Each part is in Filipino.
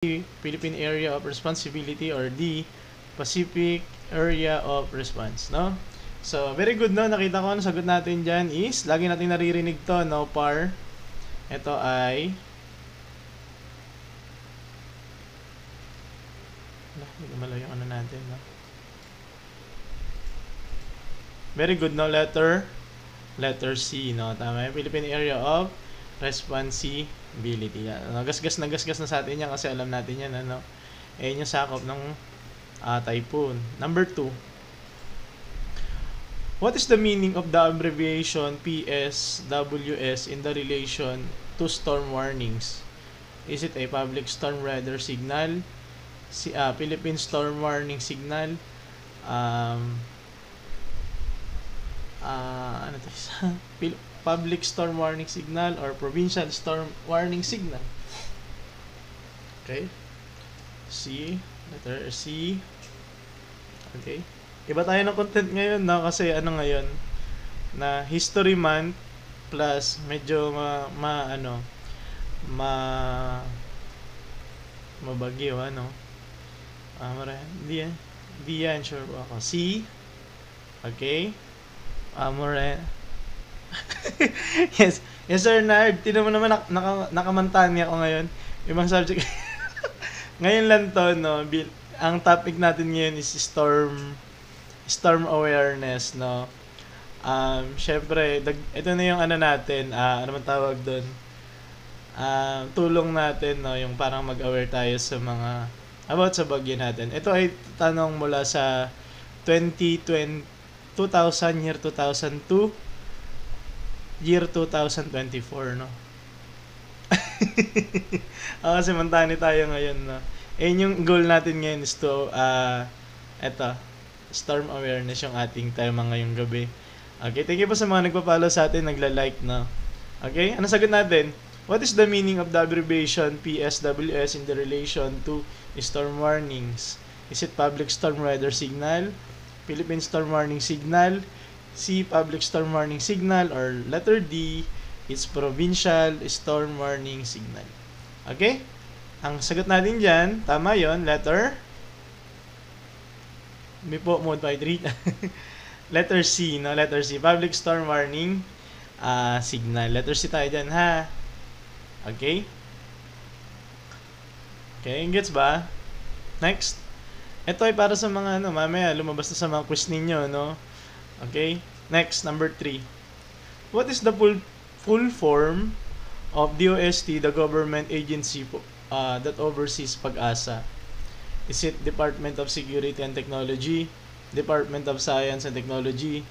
Philippine Area of Responsibility, or D, Pacific Area of Response, no? So, very good, no? Nakita ko ang sagot natin dyan is, lagi natin naririnig to, no, par. Ito ay, hindi malayo yung ano natin, no? Very good, no? Letter C, no? Tama yung Philippine Area of Responsibility. Gasgas na sa atin yan kasi alam natin yan, ano? Yung sakop ng typhoon. Number 2. What is the meaning of the abbreviation PSWS in the relation to storm warnings? Is it a public storm weather signal? Philippine storm warning signal? Ano to? Public storm warning signal or provincial storm warning signal? Okay. Letter C. Okay. Iba tayo ng content ngayon, no? Kasi ano ngayon, na History Month plus medyo mabagyo, ano? Hindi yan, sure ako. C. Okay. Yes sir, Nard. Tinan mo naman, nakamantani ako ngayon. Ibang subject. Ngayon lang to, no? Ang topic natin ngayon is storm awareness, no? Syempre, ito na yung ano natin, ano man tawag doon? Tulong natin, no? Yung parang mag-aware tayo sa mga about sa bagyo natin. Ito ay tanong mula sa 2000 year 2002, year 2024, no? Kasi mantani tayo ngayon, no? Yung goal natin ngayon is to, storm awareness yung ating tema ngayong gabi. Okay, thank you po sa mga nagpa-follow sa atin, nagla-like, no? Okay, ano sagot natin? What is the meaning of the abbreviation PSWS in the relation to storm warnings? Is it public storm weather signal? Philippine storm warning signal? C, public storm warning signal? Or letter D, it's provincial storm warning signal? Okay? Ang sagot natin dyan, tama yon, letter mode by 3. Letter C, no? Letter C, public storm warning signal. Letter C tayo dyan, ha? Okay? Okay, gets ba? Next. Ito ay para sa mga, mamaya lumabas na sa mga quiz ninyo, no? Okay? Next, number 3. What is the full form of DOST, the government agency that oversees Pag-asa? Is it Department of Security and Technology, Department of Science and Technology,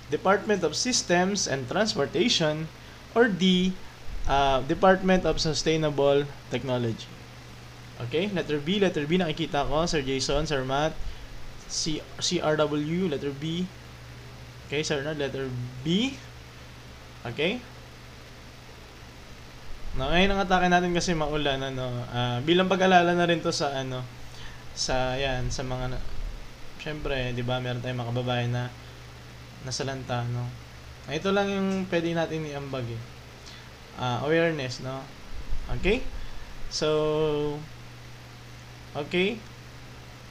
Department of Systems and Transportation, or D, Department of Sustainable Technology? Okay, letter B, nakikita ko, Sir Jason, Sir Matt, CRW, letter B. Okay, Sir Nard, letter B. Okay. Ngayon ang atake natin kasi maulan, ano, bilang pag-alala na rin to sa sa mga syempre, 'di ba, meron tayong mga kababayan na nasalanta, no. Ito lang yung pwede natin iambag, awareness, no. Okay? So, okay.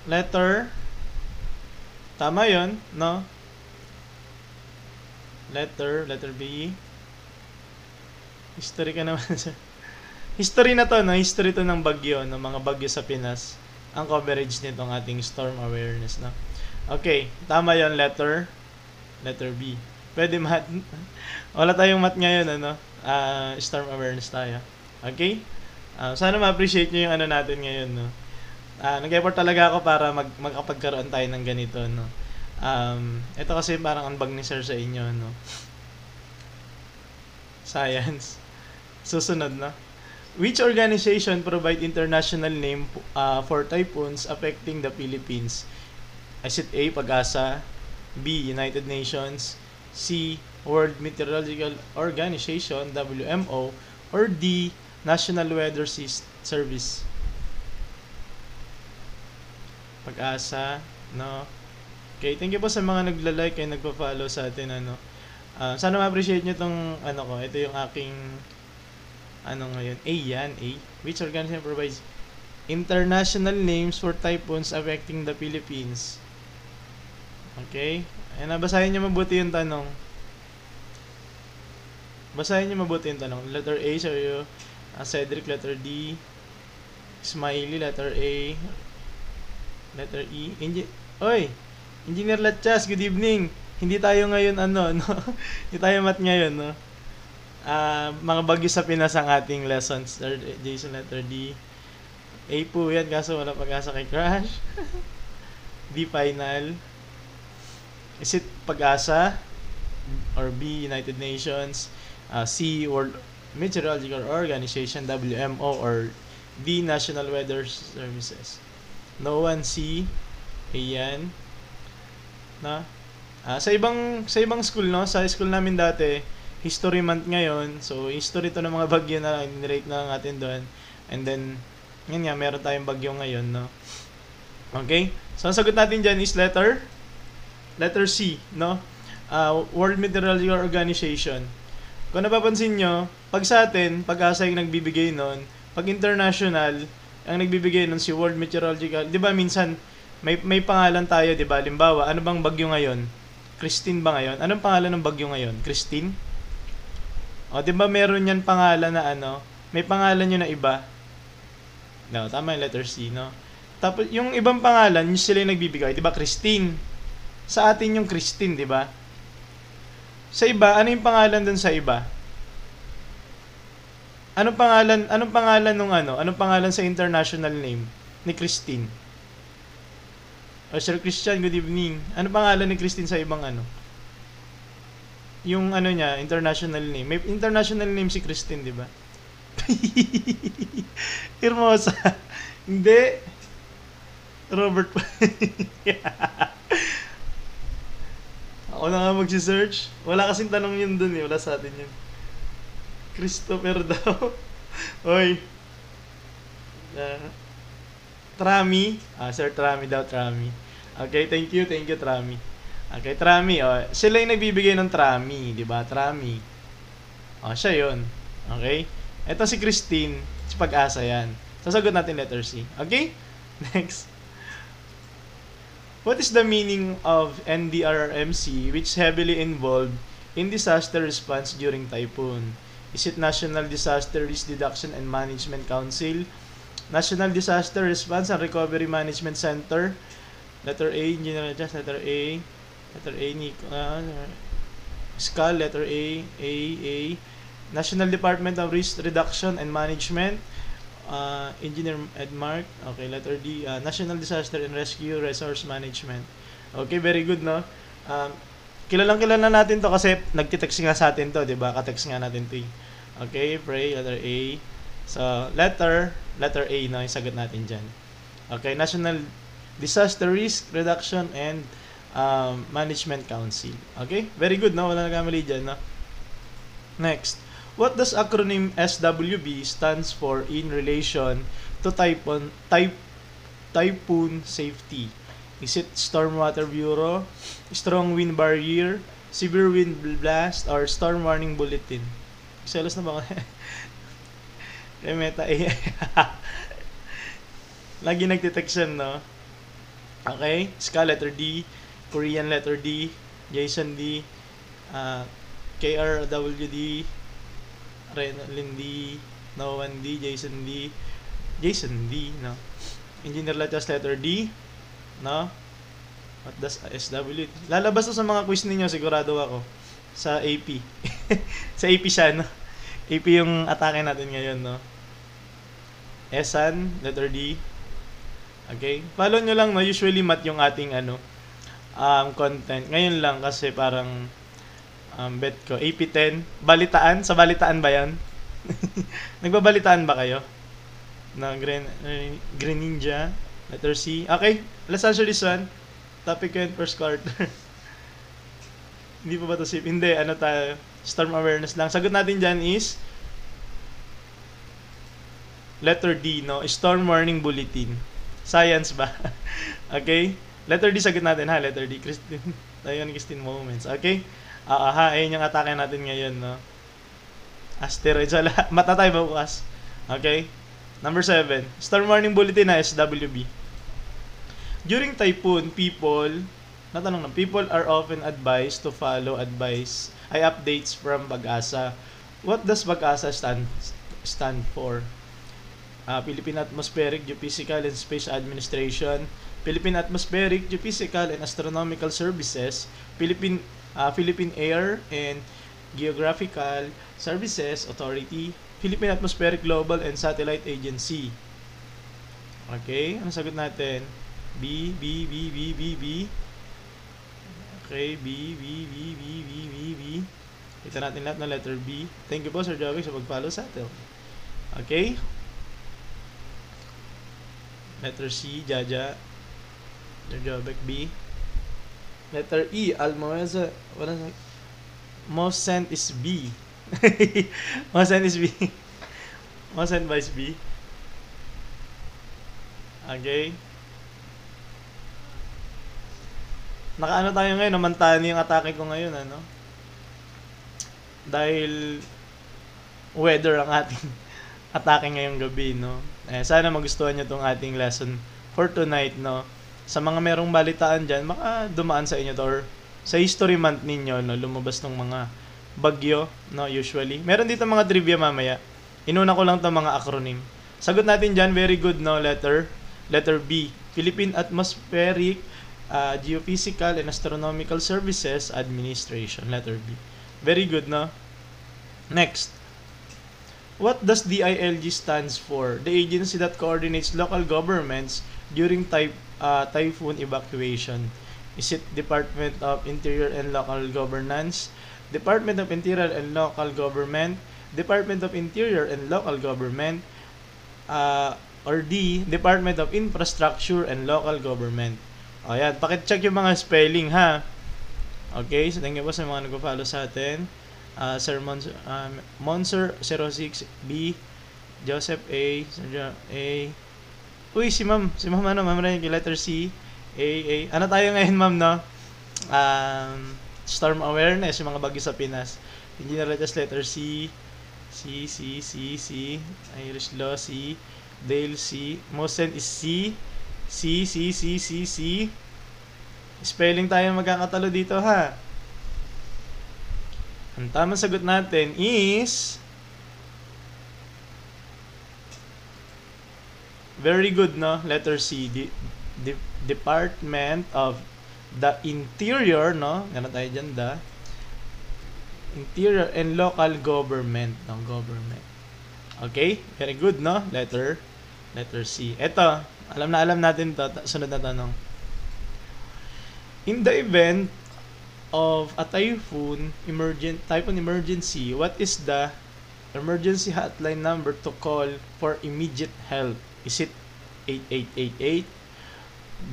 Letter, tama 'yon, no. Letter B. History ka naman. History na to, no? History to ng bagyo, ng mga bagyo sa Pinas. Ang coverage nitong ating storm awareness, no? Okay, tama yon, letter B. Pwede math. Wala tayong math ngayon, ano? Storm awareness tayo. Okay? Sana ma-appreciate nyo yung ano natin ngayon, no? Nag-effort talaga ako para magkapagkaroon tayo ng ganito, no? Ito kasi parang unbag ni sir sa inyo, no? Science. Susunod, na. Which organization provide international name for typhoons affecting the Philippines? Is it A, Pag-asa, B, United Nations, C, World Meteorological Organization, WMO, or D, National Weather Service? Pag-asa, no? Okay, thank you po sa mga nagla-like and nagpa-follow sa atin, ano. Sana ma-appreciate nyo tong ko. Ito yung aking ngayon. A yan, A. Which organization provides International names for typhoons affecting the Philippines. Okay? Ayan na, basahin nyo mabuti yung tanong. Basahin nyo mabuti yung tanong. Letter A, sa'yo. Cedric, letter D. Smiley, letter A. Letter E. Oy! Engineer Latchas, good evening. Hindi tayo ngayon no? Hindi tayo math ngayon, no? Mga bagyo sa Pinas ang ating lessons. Jason, letter D. A po yan, kaso wala pag-asa kay Crash. D, final. Is it pag-asa? Or B, United Nations? C, World Meteorological Organization, WMO, or D, National Weather Services. No one, C. Ayan. Na? Sa ibang school, no? Sa school namin dati, history month ngayon. So, history to ng mga bagyo na in-rate na natin doon. And then, yun nga, meron tayong bagyo ngayon, no? Okay? So, ang sagot natin dyan is letter C, no? World Meteorological Organization. Kung napapansin nyo, pag sa atin, pag-asa yung nagbibigay nun, pag international, ang nagbibigay nun si World Meteorological, di ba minsan, may pangalan tayo, di ba? Halimbawa, ano bang bagyo ngayon? Christine ba ngayon? Anong pangalan ng bagyo ngayon? Christine? O, di ba meron yan pangalan na may pangalan yun na iba? No, tama yung letter C, no? Tapos, yung ibang pangalan, yung sila yung nagbibigay, di ba? Christine. Sa atin yung Christine, di ba? Sa iba, ano yung pangalan dun sa iba? Anong pangalan nung Anong pangalan sa international name ni Christine? Sir Christian, good evening. Ano pangalan ni Christine sa ibang Yung niya, international name. May international name si Christine, di ba? Hermosa. Hindi. Robert. Ako na nga magsi-search. Wala kasing tanong yun dun eh. Wala sa atin yun. Christopher daw. Oy. Trami. Sir Trami daw, Trami. Okay, thank you, Trami. Okay, Trami. Sila yung nagbibigay ng Trami, di ba? Trami. Siya yun. Okay? Ito si Christine. Si Pag-asa yan. Sasagot natin letter C. Okay? Next. What is the meaning of NDRRMC which heavily involved in disaster response during typhoon? Is it National Disaster Risk Reduction and Management Council, National Disaster Response and Recovery Management Center, letter A, Engineer Just, letter A, SCAL, letter A, National Department of Risk Reduction and Management, Engineer Edmark, okay, letter D, National Disaster and Rescue Resource Management. Okay, very good, no? Kilala natin to kasi nagtitext nga sa atin to, di ba? Ka-text nga natin to. Okay, pray, letter A. So, letter A, no? Yung sagot natin dyan. Okay, National Disaster Risk Reduction and Management Council. Okay, very good, no? Wala nagkamali dyan, no? Next. What does acronym SWB stands for in relation to typhoon safety? Is it Stormwater Bureau, Strong Wind Barrier, Severe Wind Blast, or Storm Warning Bulletin? Selos na ba ako? Kaya meta AI. Lagi nagtitext yan, no? Okay? Ska letter D, Korean letter D, Jason D, KRWD, Renalyn D, Noan D, Jason D, no? Engineer Latchas letter D, no? What does SW? Lalabas to sa mga quiz ninyo, sigurado ako. Sa AP. Sa AP siya, no? AP yung atake natin ngayon, no? Esan, letter D. Okay? Follow nyo lang, no? Usually math yung ating, content. Ngayon lang kasi parang bet ko. AP10. Balitaan? Sa balitaan ba yan? Nagbabalitaan ba kayo? Na Green Ninja. Letter C. Okay. Let's answer this one. Topic ko yun, first quarter. Hindi pa ba ito safe? Hindi. Tayo? Storm awareness lang. Sagot natin dyan is letter D, no? Storm warning bulletin. Science ba? Okay? Letter D sagot natin, ha? Letter D. Christine. Tayo ni Christine Moments. Okay? Ayun yung atake natin ngayon, no? Asteroids. Mata tayo ba bukas? Okay? Number 7, Storm Warning Bulletin na SWB. During typhoon, people are often advised to follow updates from Pag-asa. What does Pag-asa stand for? Philippine Atmospheric, Geophysical and Space Administration, Philippine Atmospheric, Geophysical and Astronomical Services, Philippine Air and Geographical Services Authority, Philippine Atmospheric Global and Satellite Agency. Okay, ano sagot natin? B. Okay, B. Kita natin lahat ng letter B. Thank you po, Sir Joey, sa pag-follow sa atin. Okay? Letter C, Jaja. Sir Jobek, B. Letter E, Almoeza. Most sent is B. Most sent is B. Most sent by B. Okay. Nakaano tayo ngayon, namantani yung atake ko ngayon, ano? Dahil weather ang ating atake ngayong gabi, no? Sana magustuhan nyo tong ating lesson for tonight, no? Sa mga merong balitaan dyan, baka dumaan sa inyo to, or sa history month ninyo, no? Lumabas ng mga bagyo, no? Usually. Meron dito mga trivia mamaya. Inuna ko lang itong mga acronym. Sagot natin dyan, very good, no? Letter B. Philippine Atmospheric, Geophysical and Astronomical Services Administration. Letter B. Very good, no? Next. What does DILG stands for? The agency that coordinates local governments during typhoon evacuation. Is it Department of Interior and Local Governance? Department of Interior and Local Government? Department of Interior and Local Government? Or D. Department of Infrastructure and Local Government. Ayan, pakit-check yung mga spelling, ha? Okay, so thank you po sa mga nag-follow sa atin. Sir Monser 06 B, Joseph A, Sergio A. Uy, si ma'am ano, ma'am rin yung letter C, A. Ano tayo ngayon, ma'am, no? Storm awareness, yung mga bagyo sa Pinas. Engineer just letter C, Irish Law C, Dale C, Mosen is C. Spelling tayo magkakatalo dito, ha? Ang tamang sagot natin is very good, no? Letter C, Department of the Interior, no? Gano'n tayo dyan, Interior and Local Government, no? Government. Okay? Very good, no? Letter C. Ito, alam natin to. Sunod na tanong. In the event of a typhoon emergency, what is the emergency hotline number to call for immediate help? Is it 8888,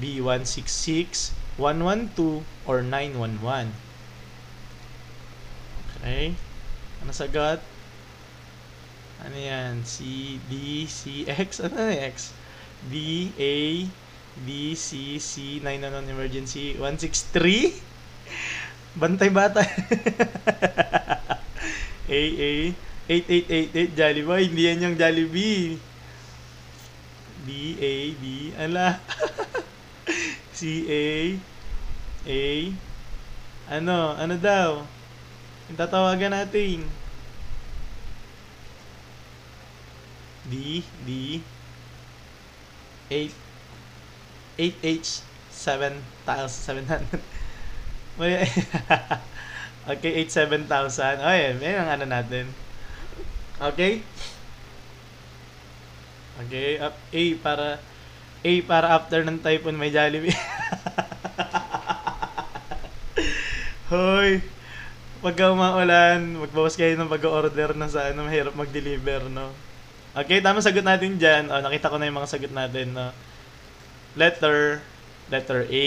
B166, 112, or 911? Okay. Ano sagot? Ano yan? C, D, C, X? Ano na X? D, A, B, C, 911 emergency, 163? Bantay bata. A, 8888 Jollibee. Hindi yan yung Jollibee. B, A, B, ala. C, A, ano daw? Yung tatawagan natin. D, 8H7,700. Okay, 87,000. Oh, yan. Yan ang ano natin. Okay? Okay, A para after ng typhoon may Jollibee. Hoy, pagka umaulan, magbawas kayo ng pag-order na sa ano, mahirap mag-deliver, no? Okay, tama sagot natin dyan. Oh, nakita ko na yung mga sagot natin, no? Letter A.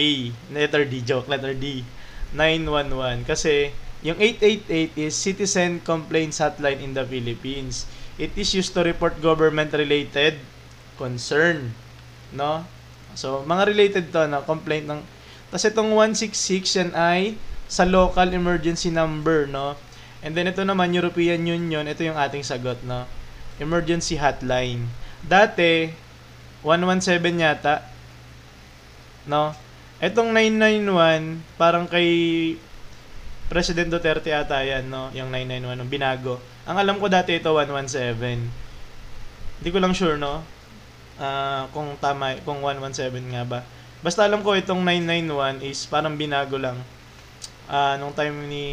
Letter D, joke. Letter D. 911. Kasi, yung 888 is Citizen Complaints Hotline in the Philippines. It is used to report government-related concern. No? So, mga related to, no? Complaint ng... Tapos itong 166, yan ay sa local emergency number, no? And then ito naman, European Union, ito yung ating sagot, no? Emergency hotline. Dati, 117 yata. No? Etong 991, parang kay President Duterte ata yan, no? Yung 991, yung binago. Ang alam ko dati ito, 117. Hindi ko lang sure, no? Kung tama, kung 117 nga ba. Basta alam ko itong 991 is parang binago lang. Nung time ni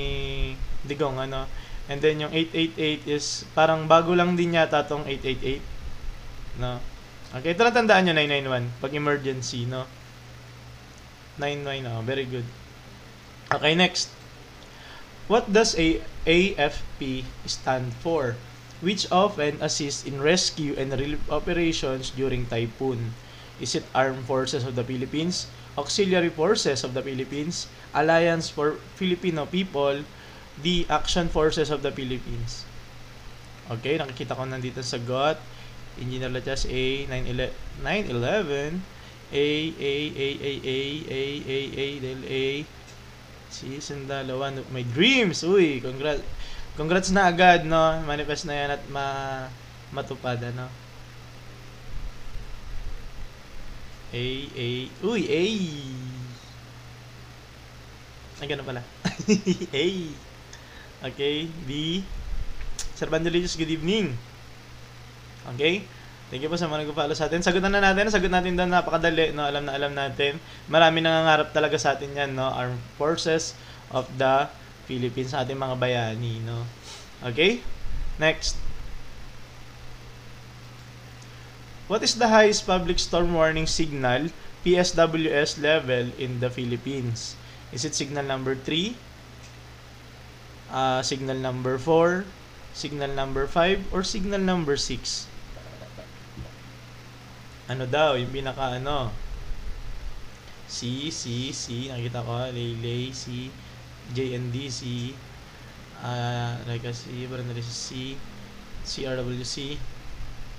Digong, ano. And then yung 888 is parang bago lang din yata tong 888. No? Okay, ito na tandaan nyo, 991. Pag emergency, no? 99, oh, very good. Okay, next. What does AFP stand for? Which often assists in rescue and relief operations during typhoon? Is it Armed Forces of the Philippines, Auxiliary Forces of the Philippines, Alliance for Filipino People, the Action Forces of the Philippines? Okay, nakikita ko nandito sa sagot. Engineer Latias A, 911, A, Sandalawan, my dreams. Uy, congrats na agad, no? Manifest na yan at matupad, ano? Uy, A. Ay, ganun pala. A. Okay, B. Sir Bandelius, good evening. Okay? Thank you po sa mga nag-follow sa atin. Sagot natin doon, napakadali, no? Alam natin. Marami nangangarap talaga sa atin yan, no? Armed Forces of the Philippines, sa ating mga bayani, no? Okay? Next. What is the highest public storm warning signal, PSWS level in the Philippines? Is it signal number 3? Signal number 4? Signal number 5? Or signal number 6? Ano daw, yung pinaka ano? C, nakita ko, Lay, C, J and D, C, like C, Barangay C, CRWC,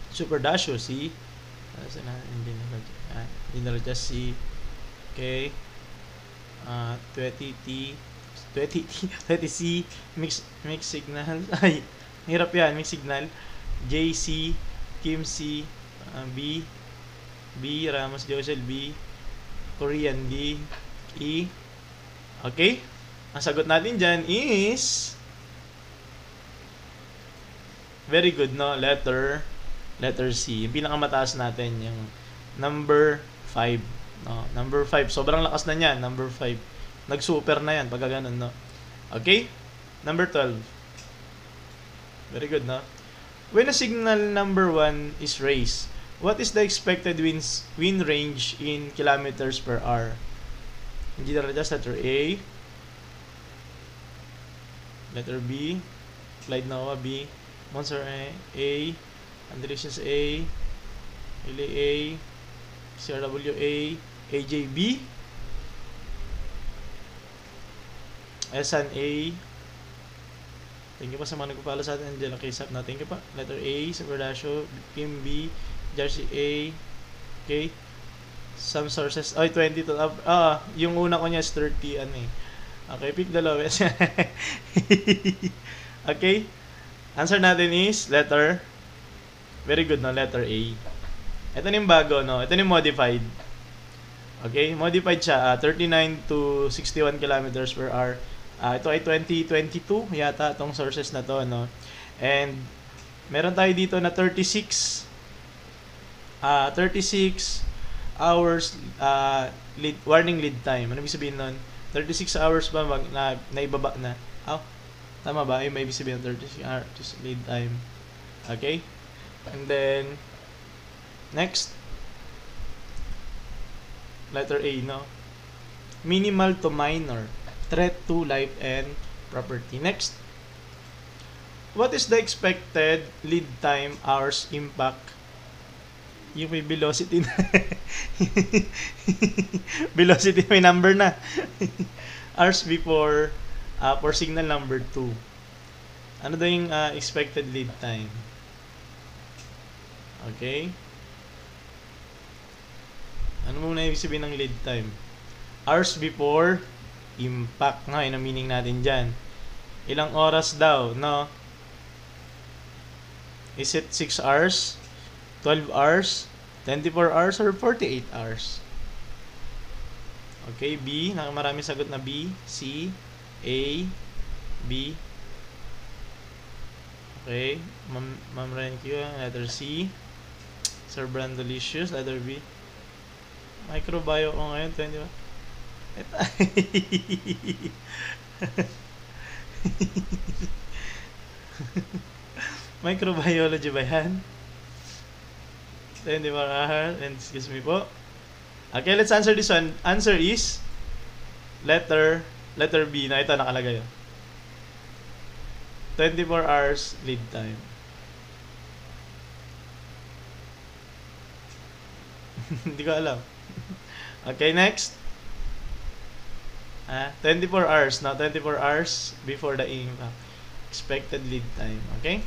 Super Dasho, C, Engineer just C, okay, 20T, 20C, mix signal, ay, hirap yan, mix signal, JC, Kim C, B, Ramos Josel B, Korean D, E. Okay? Ang sagot natin dyan is very good, no? Letter C. Yung pinakamataas natin, yung number 5. No? Number 5. Sobrang lakas na niyan, number 5. Nag-super na yan, pagka ganun, no? Okay? Number 12. Very good, no? When a signal number 1 is raised, what is the expected wind range in kilometers per hour? Engineer just letter A, letter B, Clyde Noah B, Monster A, Andresius A, Ili A, CRW A, AJ B, SN A. Thank you pa sa mga nagpapala sa atin. Angela K-Sap na. Thank you pa. Letter A, Super Dasho, Kim B, Jersey A. Okay. Some sources. Ay, 22. Yung una ko niya is 30. Ano eh. Okay, pick the lowest. Okay. Answer natin is letter. Very good, no? Letter A. Ito na yung bago, no? Ito na yung modified. Okay. Modified siya. 39 to 61 kilometers per hour. Ito ay 2022 yata itong sources na to, no? And meron tayo dito na 36 hours warning lead time. Ano ibig sabihin nun? 36 hours ba naibaba na? Tama ba? Ay, may ibig sabihin 36 hours lead time. Okay? And then next, letter A, no? Minimal to minor threat to life and property. Next, what is the expected lead time, hours, impact? Yung may velocity na. Velocity may number na. Hours before for signal number 2. Ano daw yung expected lead time? Okay. Ano muna ibig sabihin ng lead time? Hours before impact, nga, yun ang meaning natin dyan. Ilang oras daw, no? Is it 6 hours? 12 hours, 24 hours, or 48 hours? Okay, B. Marami sagot na B. C. A. B. Okay. Ma'am Renq, letter C. Sir Brandolicious, letter B. Microbio ko ngayon, 20 ba? Microbiology ba yan? 24 hours, and excuse me po. Okay, let's answer this one. Answer is letter B. Na ito nakalagay. 24 hours lead time. Hindi ko alam. Okay, next. 24 hours. Now, 24 hours before the impact. Expected lead time. Okay?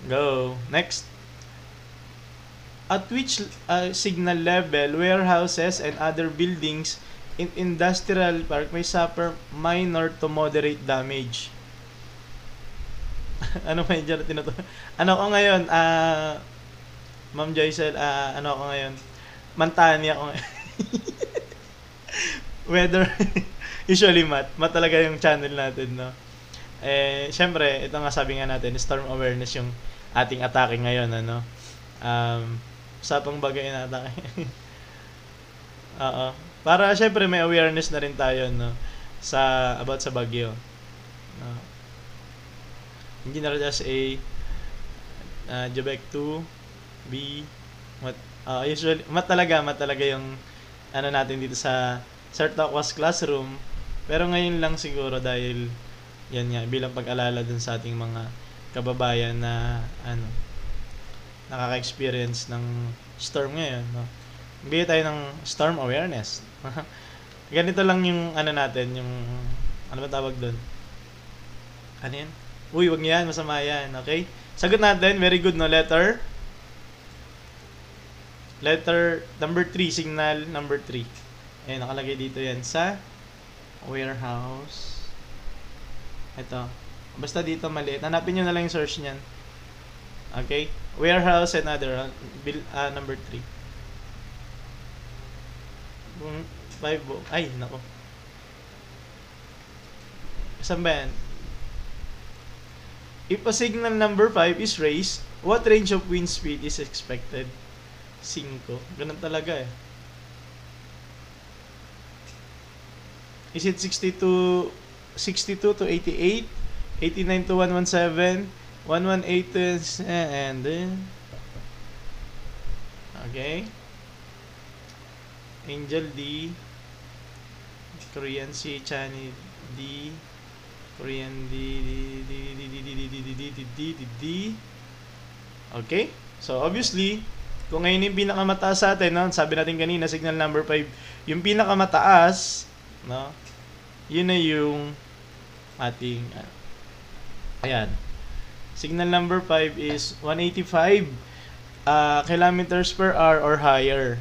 Go. Next. At which signal level warehouses and other buildings in industrial park may suffer minor to moderate damage? Ano may dyan tinuto? Ano ko ngayon? Ma'am Joycel, ano ako ngayon? Mantani ako ngayon. Weather. Usually math talaga yung channel natin, no? Syempre, ito nga sabi nga natin, storm awareness yung ating atake ngayon, ano? Usapang bagay na atake. Oo. Para syempre may awareness na rin tayo, no? About sa bagyo. No? Engineer just A, Jobek 2, B, usually, mat talaga yung ano natin dito sa Sertocwas classroom. Pero ngayon lang siguro dahil yan nga, bilang pag-alala dun sa ating mga kababayan na nakaka-experience ng storm ngayon, no? Bigay tayo ng storm awareness. Ganito lang yung natin, yung ano ba tawag doon? Ano yan? Uy, wag yan, masama yan, okay? Sagot natin, very good, no? Letter number 3, signal number 3. Nakalagay dito yan sa warehouse. Ito. Basta dito maliit. Hanapin nyo na lang yung search niyan. Okay? Warehouse and other. Number 3. 5. Ay, nako. Saan ba yan? If a signal number 5 is raised, what range of wind speed is expected? 5. Ganun talaga eh. Is it 62 to 88, 89 to 117, 118 to and okay. Angel D, Korean C, Chani D, Korean D. Okay? So obviously, kung ngayon yung pinakamataas sa atin, no? Sabi natin kanina, signal number 5, yung pinakamataas, no? Yun na yung ating ayan. Signal number 5 is 185 kilometers per hour or higher.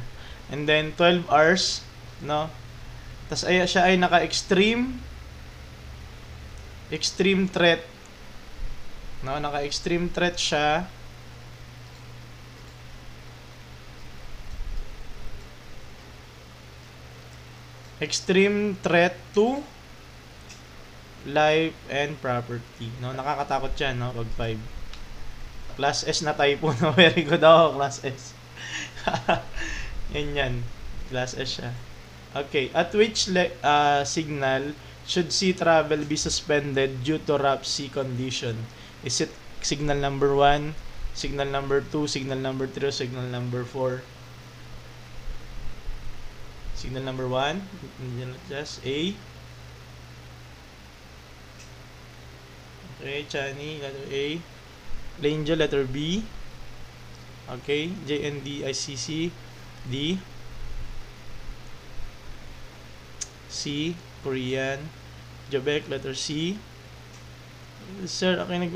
And then 12 hours, no? Tas siya ay naka-extreme threat. No, naka-extreme threat siya. Extreme threat to life and property. No, nakakatakot 'yan, no, pag 5. Class S na typo, no. Very good ako, class S. yan. Class S siya. Okay, at which signal should sea travel be suspended due to rough sea condition? Is it signal number 1, signal number 2, signal number 3, or signal number 4? Signal number 1, just A. Okay, Chani, letter A. Angel, letter B. Okay, JNDICC, D. C, Korean. Jobek, letter C. Sir, okay,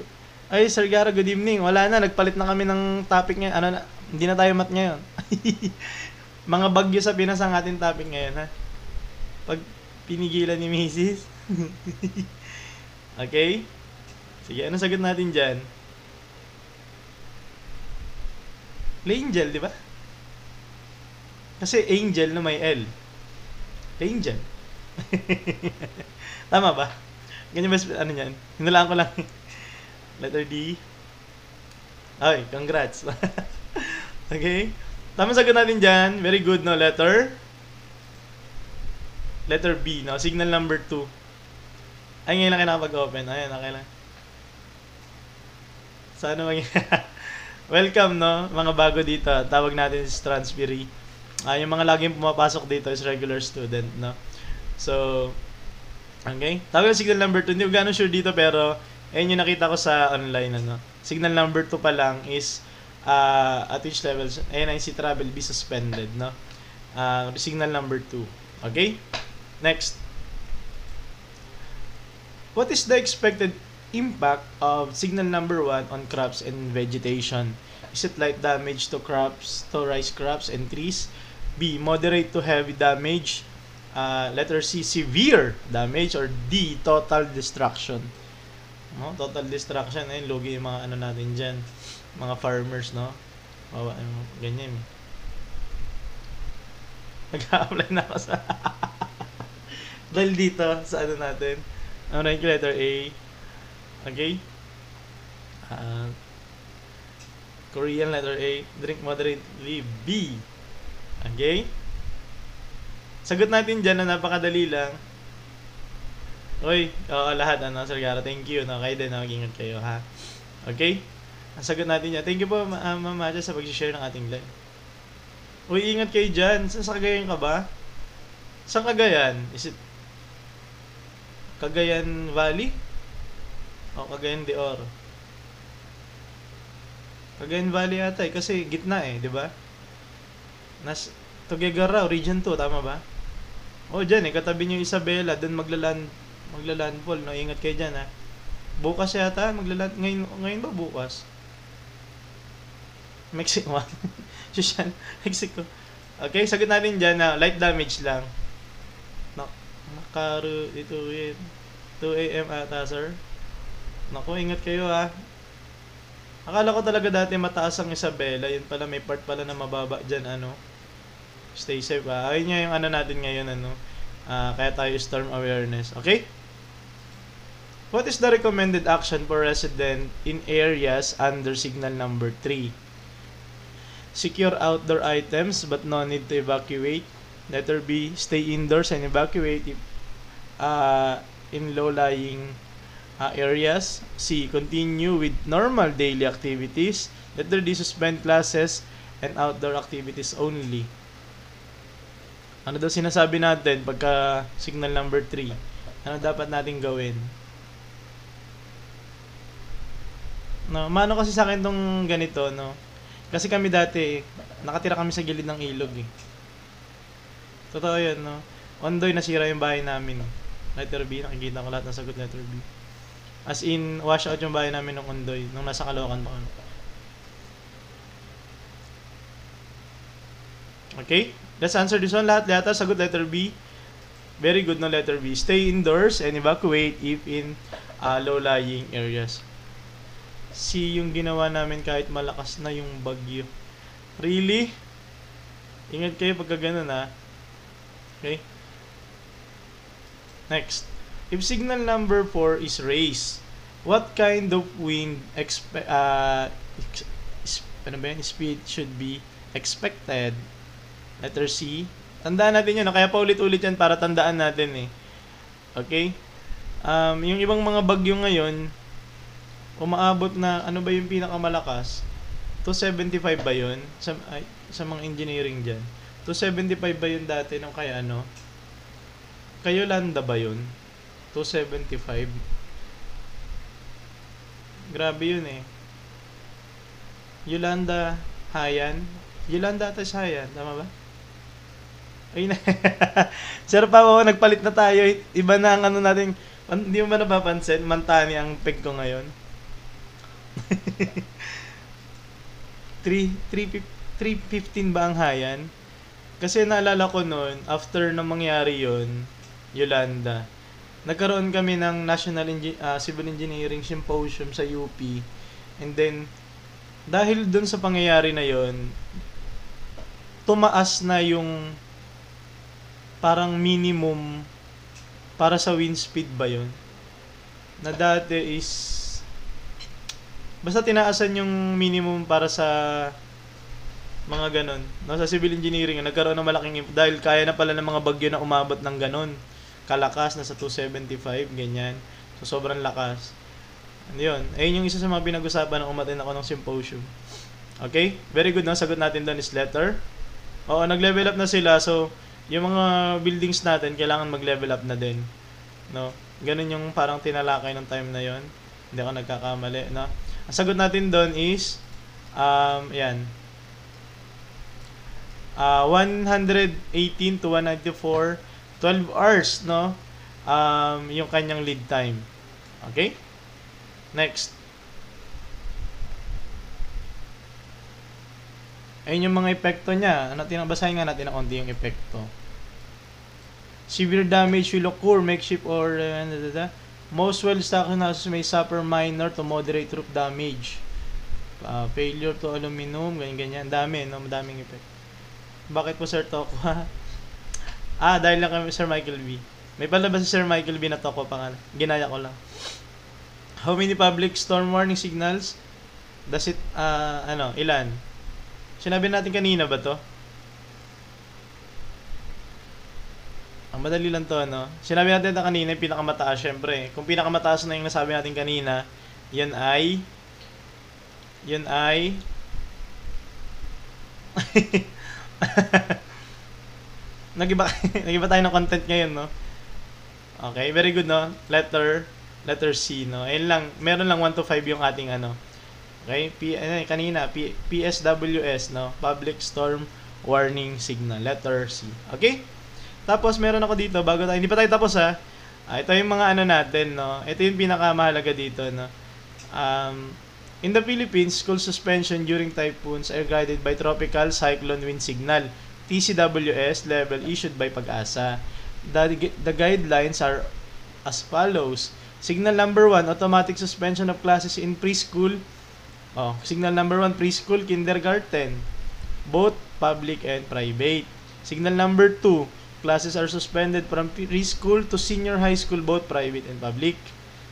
ay, Sir Gara, good evening. Wala na, nagpalit na kami ng topic ngayon. Hindi na tayo mat ngayon. Mga bagyo sa Pinas ang ating topic ngayon, ha? Pag pinigilan ni Mrs. Okay? Sige, ano sagot natin dyan? Angel, di ba? Kasi angel na may L. Angel. Tama ba? Ganyan ba ano yan? Hinulaan ko lang. Letter D. Ay, congrats. Okay? Tama sagot natin dyan. Very good, no? Letter B, no? Signal number 2. Ay, ngayon lang kinakapag-open. Ayan, okay lang. Sana maging... Welcome, no? Mga bago dito. Tawag natin is Transferee. Yung mga laging pumapasok dito is regular student, no? So, okay? Tawag signal number 2. Hindi ko gano'n sure dito, pero ayun yung nakita ko sa online, ano? Signal number 2 pa lang is at which level, ayun ay si travel be suspended, no? Signal number 2. Okay? Next. What is the expected impact of signal number 1 on crops and vegetation? Is it light damage to crops, to rice crops and trees? B, moderate to heavy damage? Letter C, severe damage? Or D, total destruction? No? Total destruction, ayun, lugi yung mga ano natin dyan. Mga farmers, no? Ganyan. Nag-a-apply na ako sa... Dahil dito, sa ano natin. Ano na yung letter A. Okay? Korean letter A. Drink moderately. B. Okay? Sagot natin dyan na napakadali lang. Oy, lahat, ano, Sir Gara, thank you. No? Kayo din, mag-ingat kayo, ha? Okay? Ang sagot natin yan. Thank you po, Ma'am Maja, sa pag-share ng ating live. Uy, ingat kayo dyan. Sa Cagayan ka ba? Saan Cagayan? Is it Cagayan Valley? O Cagayan de Oro? Cagayan Valley ata eh, kasi gitna eh, di ba? Tuguegarao, Region 2, tama ba? O, dyan eh, katabi nyo Isabela, dun maglalandfall, no? Ingat kayo dyan, ha? Bukas yata, ngayon ba bukas? Mexico. Shushan, Mexico. Okay, sagot natin dyan na light damage lang. Nakaru, ito yun. 2 AM ata, sir. Naku, ingat kayo, ha. Akala ko talaga dati mataas ang Isabela. Yun pala, may part pala na mababa dyan, ano. Stay safe, ha. Ayun nga yung ano natin ngayon, ano. Kaya tayo storm awareness. Okay? What is the recommended action for resident in areas under signal number 3? Secure outdoor items but no need to evacuate. Letter B, stay indoors and evacuate if, in low-lying areas. C, continue with normal daily activities. Letter D, suspend classes and outdoor activities only. Ano daw sinasabi natin pagka signal number 3? Ano dapat natin gawin? No, mano kasi sa akin tong ganito, no? Kasi kami dati, nakatira kami sa gilid ng ilog eh. Totoo yun, no? Ondoy, nasira yung bahay namin. Letter B, nakikita ko lahat ng sagot letter B. As in, wash out yung bahay namin ng Ondoy, nung nasa Caloocan pa kami. Okay? Let's answer this one. Lahat yata sagot letter B. Very good no letter B. Stay indoors and evacuate if in low-lying areas. C yung ginawa namin kahit malakas na yung bagyo. Really? Ingat kayo pagka ganun, ha. Okay? Next. If signal number 4 is race, what kind of wind speed should be expected? Letter C. Tandaan natin yun, kaya pa ulit-ulit yan para tandaan natin eh. Okay? Yung ibang mga bagyo ngayon, umaabot na, ano ba yung pinakamalakas? 275 ba yun? Sa mga engineering dyan. 275 ba yun dati nung kaya ano? Kay Yolanda ba yun? 275. Grabe yun eh. Yolanda, Hayan. Yolanda at Hayan, tama ba? Ay na. Sir pa, nagpalit na tayo. Iba na ang ano natin. Hindi mo ba napapansin? Mantani ang peg ko ngayon. 315 ba ang Hayan? Kasi naalala ko noon, after na mangyari yon, Yolanda, nagkaroon kami ng National Civil Engineering Symposium sa UP. And then, dahil dun sa pangyayari na yon, tumaas na yung parang minimum para sa wind speed ba yon, na dati is basta tinaasan yung minimum para sa mga ganon, no? Sa civil engineering nagkaroon ng malaking dahil kaya na pala ng mga bagyo na umabot ng ganon kalakas, na sa 275 ganyan, so sobrang lakas. Ano yun, ayun yung isa sa mga pinag-usapan nung umattend ako ng symposium. Okay, very good, no? Sagot natin doon is letter. Oo, nag-level up na sila, so yung mga buildings natin kailangan mag-level up na din, no? Ganun yung parang tinalakay ng time na yon, hindi ako nagkakamali, no? Ang sagot natin doon is yan, 118 to 194, 12 hours, no? Yung kanyang lead time. Okay? Next. Ayun yung mga epekto niya. Ano, basahin nga natin ng konti yung epekto. Severe damage will occur, makeshift or most well-stocked houses may suffer minor to moderate roof damage. Failure to aluminum, ganyan-ganyan. Dami, no? Madaming epekto. Bakit po Sir Toko? Dahil lang kami Sir Michael B. May palabas si Sir Michael B na Toko pangalan. Ginaya ko lang. How many public storm warning signals does it, ilan? Sinabi natin kanina ba to? Ang madali lang to, no? Sinabi natin ito kanina, yung pinakamataas, syempre. Kung pinakamataas na yung nasabi natin kanina, yun ay Nagiba tayo ng content ngayon, no? Okay, very good, no? Letter C, no? Ayun lang, meron lang 1 to 5 yung ating Okay, kanina PSWS, no? Public Storm Warning Signal, letter C. Okay? Tapos meron ako dito bago tayo, hindi pa tayo tapos ha. Ito yung mga natin, no? Ito yung pinakamahalaga dito, no? In the Philippines, school suspension during typhoons are guided by Tropical Cyclone Wind Signal, TCWS level issued by Pag-asa. The guidelines are as follows. Signal number 1, automatic suspension of classes in preschool. Signal number 1, preschool, kindergarten, both public and private. Signal number 2, classes are suspended from preschool to senior high school, both private and public.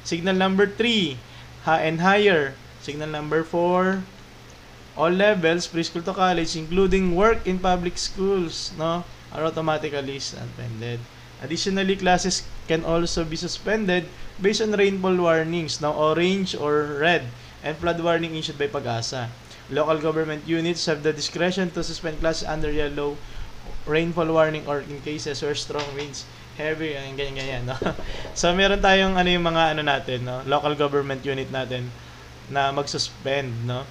Signal number 3, and higher. Signal number 4, all levels, preschool to college, including work in public schools, no, are automatically suspended. Additionally, classes can also be suspended based on rainfall warnings, now orange or red, and flood warning issued by Pag-asa. Local government units have the discretion to suspend classes under yellow rainfall warning or in cases where strong winds, heavy, ganyan, no? So, meron tayong yung mga natin, no? Local government unit natin na mag-suspend, no?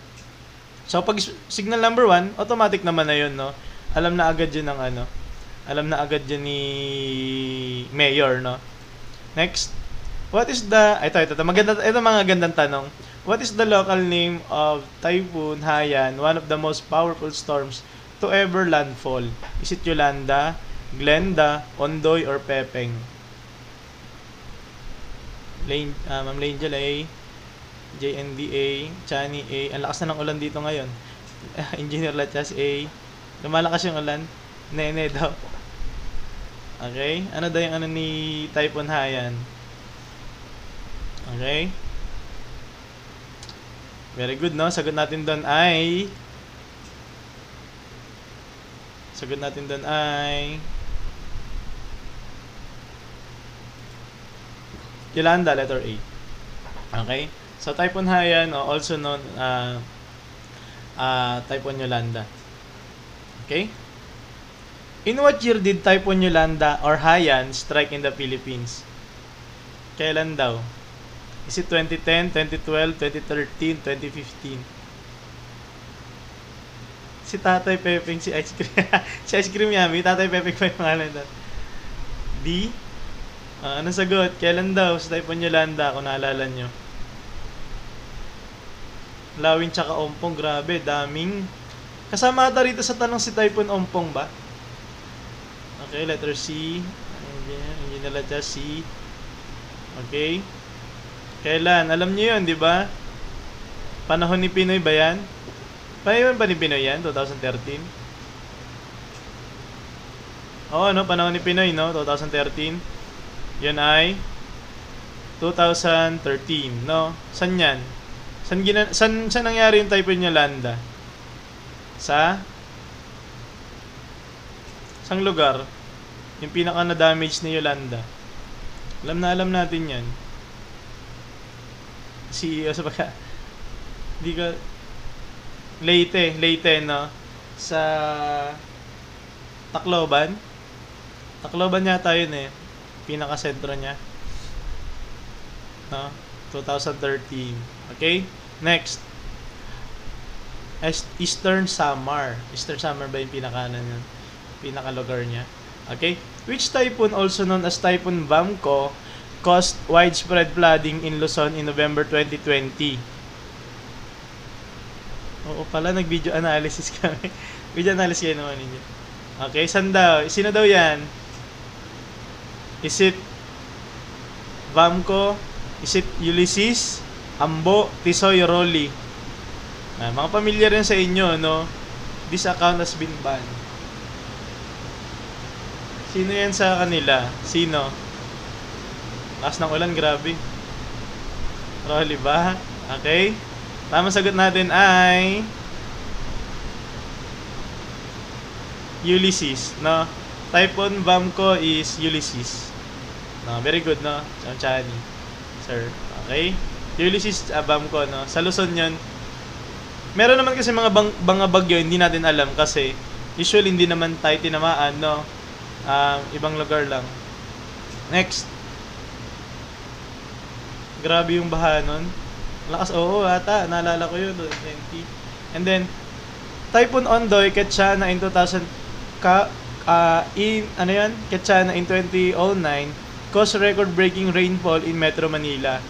So, pag signal number 1, automatic naman na yun, no? Alam na agad yun ng alam na agad yun ni Mayor, no? Next. What is the, ito mga gandang tanong. What is the local name of Typhoon Haiyan, one of the most powerful storms to ever landfall? Is it Yolanda, Glenda, Ondoy, or Pepeng? Ma'am Langel A, JNDA, Chani A. Ang lakas na ng ulan dito ngayon. Engineer Lachas A. Lumalakas yung ulan. Nene daw. Okay? Ano daw yung ni Typhoon Haiyan? Okay? Very good, no? Sagot natin doon ay Yolanda, letter A. Okay? So, Typhoon Haiyan, also known Typhoon Yolanda. Okay? In what year did Typhoon Yolanda or Haiyan strike in the Philippines? Kailan daw? Is it 2010, 2012, 2013, 2015? Si Tatay Pepeng, si Ice Cream. Si Ice Cream Yummy, Tatay Pepeng pa yung pangalan doon. D? Anong sagot? Kailan daw sa Typhoon Yolanda, kung naalala nyo? Lawin tsaka Ompong, grabe, daming. Kasama ata rito sa tanong si Typhoon Ompong ba? Okay, letter C. Hindi na letter C. Okay. Kailan? Alam niyo yun, di ba? Panahon ni Pinoy ba yan? Panahon ba ni Pinoy yan? 2013? Oo, no? Panahon ni Pinoy, no? 2013. Yun ay 2013, no? San yan? Saan nangyari yung Typhoon Yolanda? Sang lugar? Yung pinaka na-damage ni Yolanda. Alam natin yan. CEO sa pagka... Di ka... Leyte, no? Sa... Tacloban yata yun eh. Pinaka-sentro niya. No? 2013. Okay? Next. Eastern Samar. Eastern Samar ba yung pinaka-lugar niya? Okay? Which typhoon, also known as Typhoon Bamko, caused widespread flooding in Luzon in November 2020? Oo pala, nag-video analysis kami. Video analysis kayo naman ninyo. Okay, saan daw? Sino daw yan? Is it Bamko? Is it Ulysses? Ambo? Tisoy? Rolly? Mga pamilyar yan sa inyo, no? This account has been banned. Sino yan sa kanila? Sino? Lakas ng ulan, grabe. Rolly ba? Okay. Tamang sagot natin ay Ulysses, no? Typhoon Bamko is Ulysses. No, very good, no? Chani, sir. Okay? Ulysses Bamko, no? Sa Luzon 'yon. Meron naman kasi mga bagyo hindi natin alam kasi usually hindi naman tayo tinamaan, no? Ibang lugar lang. Next. Grabe yung baha nun. Lakas, oo, ata. Naalala ko yun. 20. And then, Typhoon Ondoy, Ketchana in 2000, Ketchana in 2009, caused record-breaking rainfall in Metro Manila.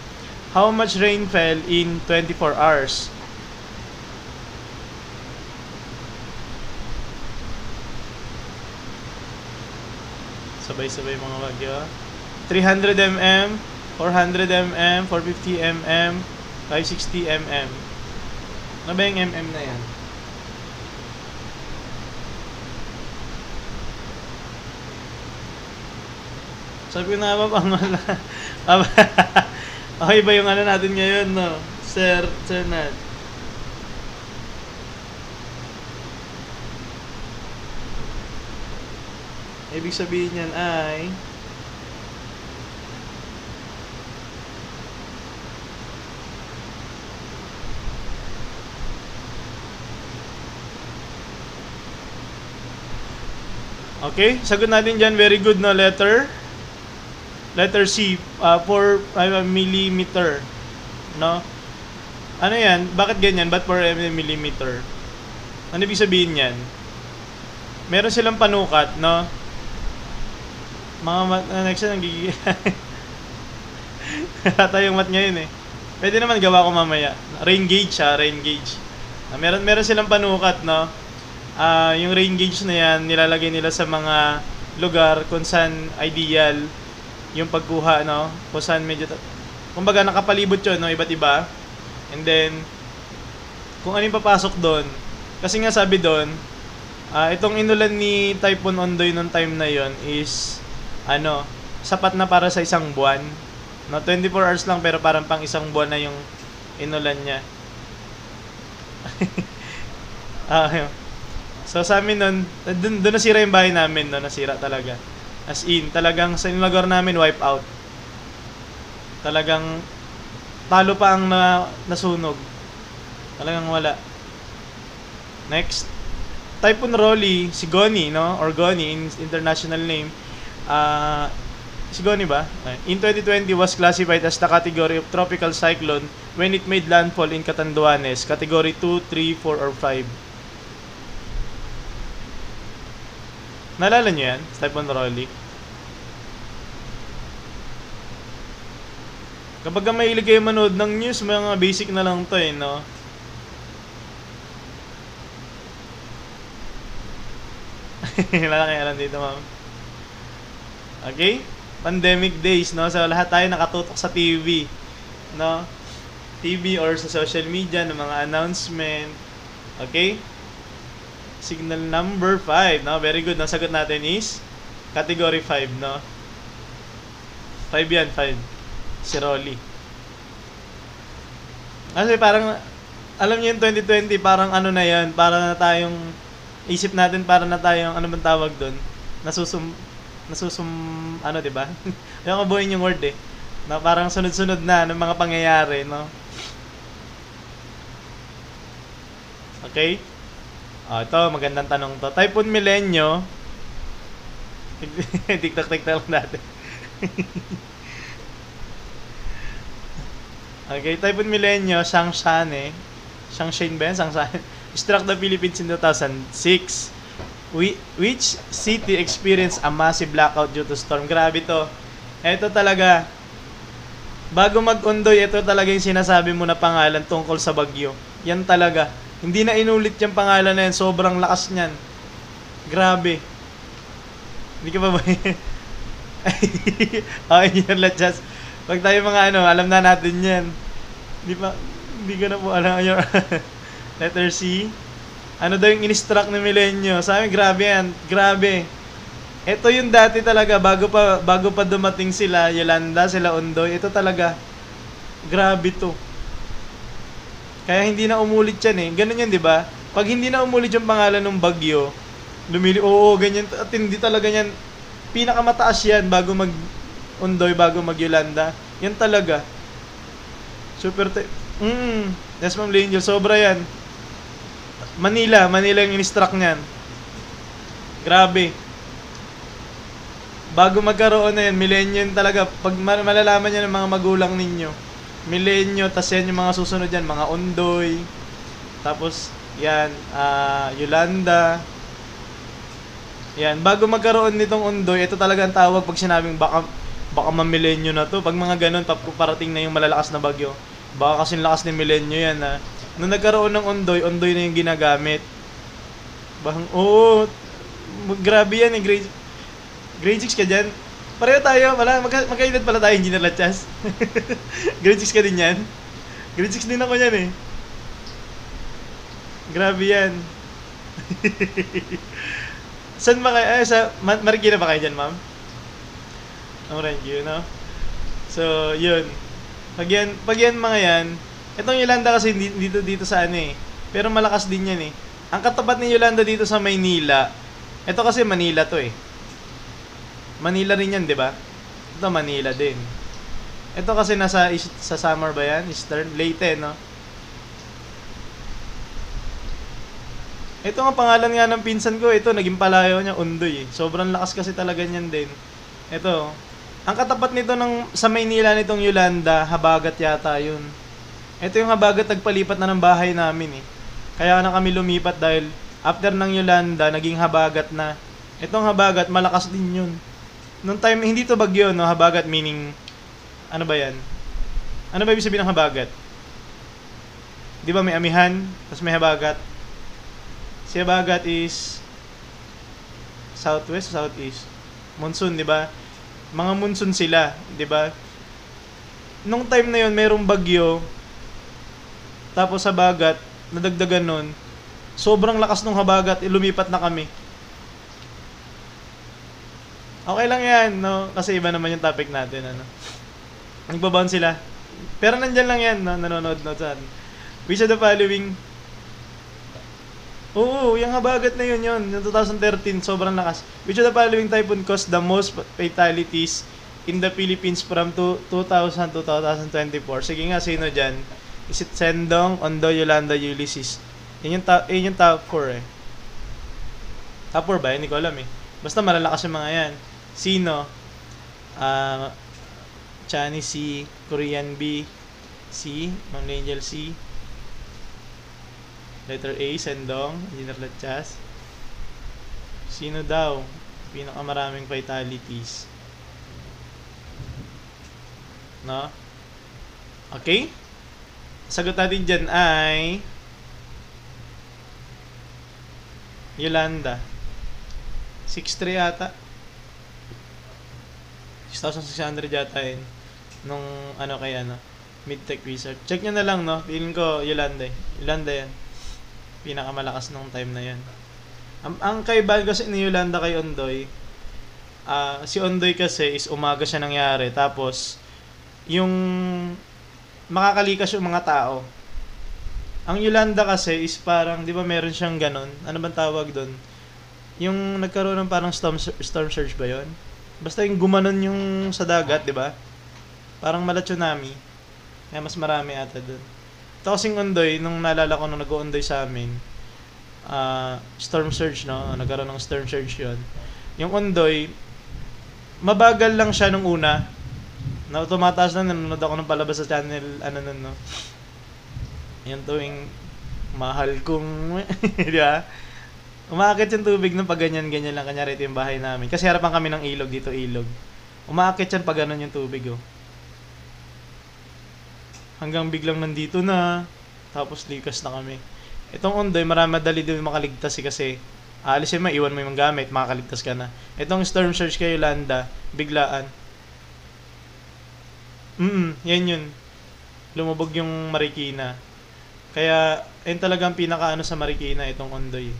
How much rain fell in 24 hours? Sabay-sabay mga bagyo. 300 mm, 400 mm, 450 mm, 560 mm. Ano ba yung mm na yan? Sabi ko na ba pang wala? Okay ba yung ano natin ngayon, no? Sir Nat. Ibig sabihin yan ay okay, sagot natin dyan. Very good, no? Letter C, 4 millimeter, no? Ano yan? Bakit ganyan? Ba't 4 millimeter? Ano ibig sabihin yan? Meron silang panukat, no? Mga next na nagiging ata yung mat ngayon eh. Pwede naman gawa ko mamaya. Rain gauge, rain gauge. Meron silang panukat, no? Yung rain gauge na yan, nilalagay nila sa mga lugar kung saan ideal yung pagkuha, no? Kung saan medyo, kumbaga nakapalibot yun, no? Iba't iba. And then, kung ano yung papasok doon. Kasi nga sabi doon, itong inulan ni Typhoon Ondoy nung time na yon is, sapat na para sa isang buwan. No? 24 hours lang pero parang pang isang buwan na yung inulan niya. So sa amin nun, doon nasira yung bahay namin, no? Nasira talaga. As in, talagang sa lugar namin wipe out. Talagang talo pa ang nasunog. Talagang wala. Next. Typhoon Rolly, Sigoni, no? Or Goni in international name. Sigoni ba? In 2020 was classified as the category of tropical cyclone when it made landfall in Catanduanes, category 2, 3, 4, or 5. Naalala nyo yan? Typhoon Rolly? Kapag mahilig kayo manood ng news, mga basic na lang to eh, no? Wala kang alam dito, ma'am. Okay? Pandemic days, no? So, lahat tayo nakatutok sa TV, no? TV or sa social media ng mga announcement. Okay? Signal number 5, no? Very good. Ang sagot natin is category 5, no? 5 yan, 5. Si Rolly. Kasi parang, alam niyo yung 2020, parang ano na yan, para na tayong, isip natin para na tayong, ano bang tawag doon? Ano, di ba? Yung kabuhin yung word eh. Na parang sunod-sunod na ng mga pangyayari, no? Okay? Ito, magandang tanong to. Typhoon Milenyo. TikTok lang natin. Okay, Typhoon Milenyo, Shangshane ba yan? Shangshane. Struck the Philippines in 2006. Which city experienced a massive blackout due to storm? Grabe to. Ito talaga. Bago mag-undoy, ito talaga yung sinasabi mo na pangalan tungkol sa bagyo. Yan talaga. Hindi na inulit yung pangalan na yan. Sobrang lakas niyan. Grabe. Hindi ka ba ba? Okay, yan lang, just. Pag tayo mga alam na natin yan. Hindi ko na po alam yung letter C. Ano daw yung in-struck ni Milenyo? Sa amin, grabe yan. Grabe. Ito yung dati talaga, bago pa dumating sila, Yolanda, sila Undoy. Ito talaga, grabe to. Kaya hindi na umulit yan eh. Ganun yan, di ba? Pag hindi na umulit yung pangalan ng bagyo, ganyan. At hindi talaga yan, pinakamataas yan bago mag-Undoy, bago mag-Yolanda. Yan talaga. Super yes, Ma'am Angel, sobra yan. Manila yung in-struck niyan. Grabe. Bago magkaroon na yan, Milenyo talaga. Pag malalaman niya ng mga magulang ninyo, Milenyo, tas yan yung mga susunod yan, mga Undoy. Tapos, yan, Yolanda. Yan, bago magkaroon nitong Undoy, ito talaga ang tawag pag sinabing baka ma-Milenyo na to. Pag mga ganun, parating na yung malalakas na bagyo. Baka kasing lakas ni Milenyo yan, ha. Nung nagkaroon ng Undoy na yung ginagamit. Grabe yan eh, grade 6 ka dyan. Pareho tayo, magkaedad pala tayo, Engineer Latchas. Grade 6 ka din yan. Grade 6 din ako yan eh. Grabe yan. Saan ba kayo? Sa Marikina ba kayo dyan, ma'am? Thank you, no? So, yun. Pag yan mga yan, itong Yolanda kasi dito sa pero malakas din yan eh. Ang katapat ni Yolanda dito sa Maynila, ito kasi Manila to eh. Manila rin yan, di ba? Ito Manila din. Ito kasi sa Samar ba yan? Eastern, Leyte, no? Ito nga pangalan nga ng pinsan ko, ito naging palayo niya, Undoy eh. Sobrang lakas kasi talaga niyan din. Ito, ang katapat nito sa Maynila nitong Yolanda, Habagat yata yun. Ito yung Habagat, nagpalipat na ng bahay namin eh. Kaya na kami lumipat dahil after ng Yolanda, naging Habagat na. Itong Habagat, malakas din yun. Nung time, hindi to bagyo, no? Habagat meaning, ano ba yan? Ano ba ibig sabihin ng Habagat? Di ba may amihan, tapos may Habagat? Si Habagat is southwest o southeast? Monsoon, di ba? Mga monsoon sila, di ba? Nung time na yon mayroong bagyo, tapos Habagat, nadagdagan nun, sobrang lakas ng Habagat, lumipat na kami. Okay lang yan, no? Kasi iba naman yung topic natin, ano? Nagbabound sila. Pero nandyan lang yan, no? Nanonood na saan. Which of the following? Oo, yung Habagat na yun. Yung 2013, sobrang lakas. Which of the following typhoon caused the most fatalities in the Philippines from 2000 to 2024? Sige nga, sino dyan? Is it Sendong, Ondoy, Yolanda, Ulysses? Yun yung top 4 eh. Top 4 ba? Hindi ko alam eh. Basta malalakas yung mga yan. Sino? Chani C, Korean B, C, Ma'am Angel C. Letter A, Sendong, Engineer Latchas. Sino daw? Pinakamaraming fatalities. No? Okay? Sagot natin dyan ay Yolanda. 6'3 yata. 6,600 yata yun. Nung mid-tech research. Check nyo na lang, no? Feeling ko Yolanda eh. Yolanda yan. Pinakamalakas nung time na yun. Ang kaibahan kasi ni Yolanda kay Ondoy, si Ondoy kasi is umaga siya nangyari. Tapos, yung makakalikas yung mga tao. Ang Yolanda kasi is parang, di ba meron siyang ganun? Ano bang tawag doon? Yung nagkaroon ng parang storm surge ba yon? Basta yung gumanon yung sa dagat, di ba? Parang mala tsunami. Kaya mas marami ata doon. Ito kasing Ondoy, nung naalala ko nung nag-Ondoy sa amin, storm surge, no? Nagkaroon ng storm surge yon. Yung Ondoy, mabagal lang siya nung una. Na tumataas na, nanonood ako ng palabas sa channel, ano nun, no? Yung tuwing mahal kong, di ba? Umaakit yung tubig ng pag ganyan-ganyan lang. Kanyari ito yung bahay namin. Kasi harapan kami ng ilog, dito ilog. Umaakit yan pag ganun yung tubig, oh. Hanggang biglang nandito na. Tapos likas na kami. Itong Ondoy, madali din makaligtas kasi aalisin mo, iwan mo yung gamit, makakaligtas ka na. Itong storm surge kay Yolanda, biglaan. Yan yun. Lumubog yung Marikina. Kaya, yun talagang pinaka-ano sa Marikina, itong Ondoy.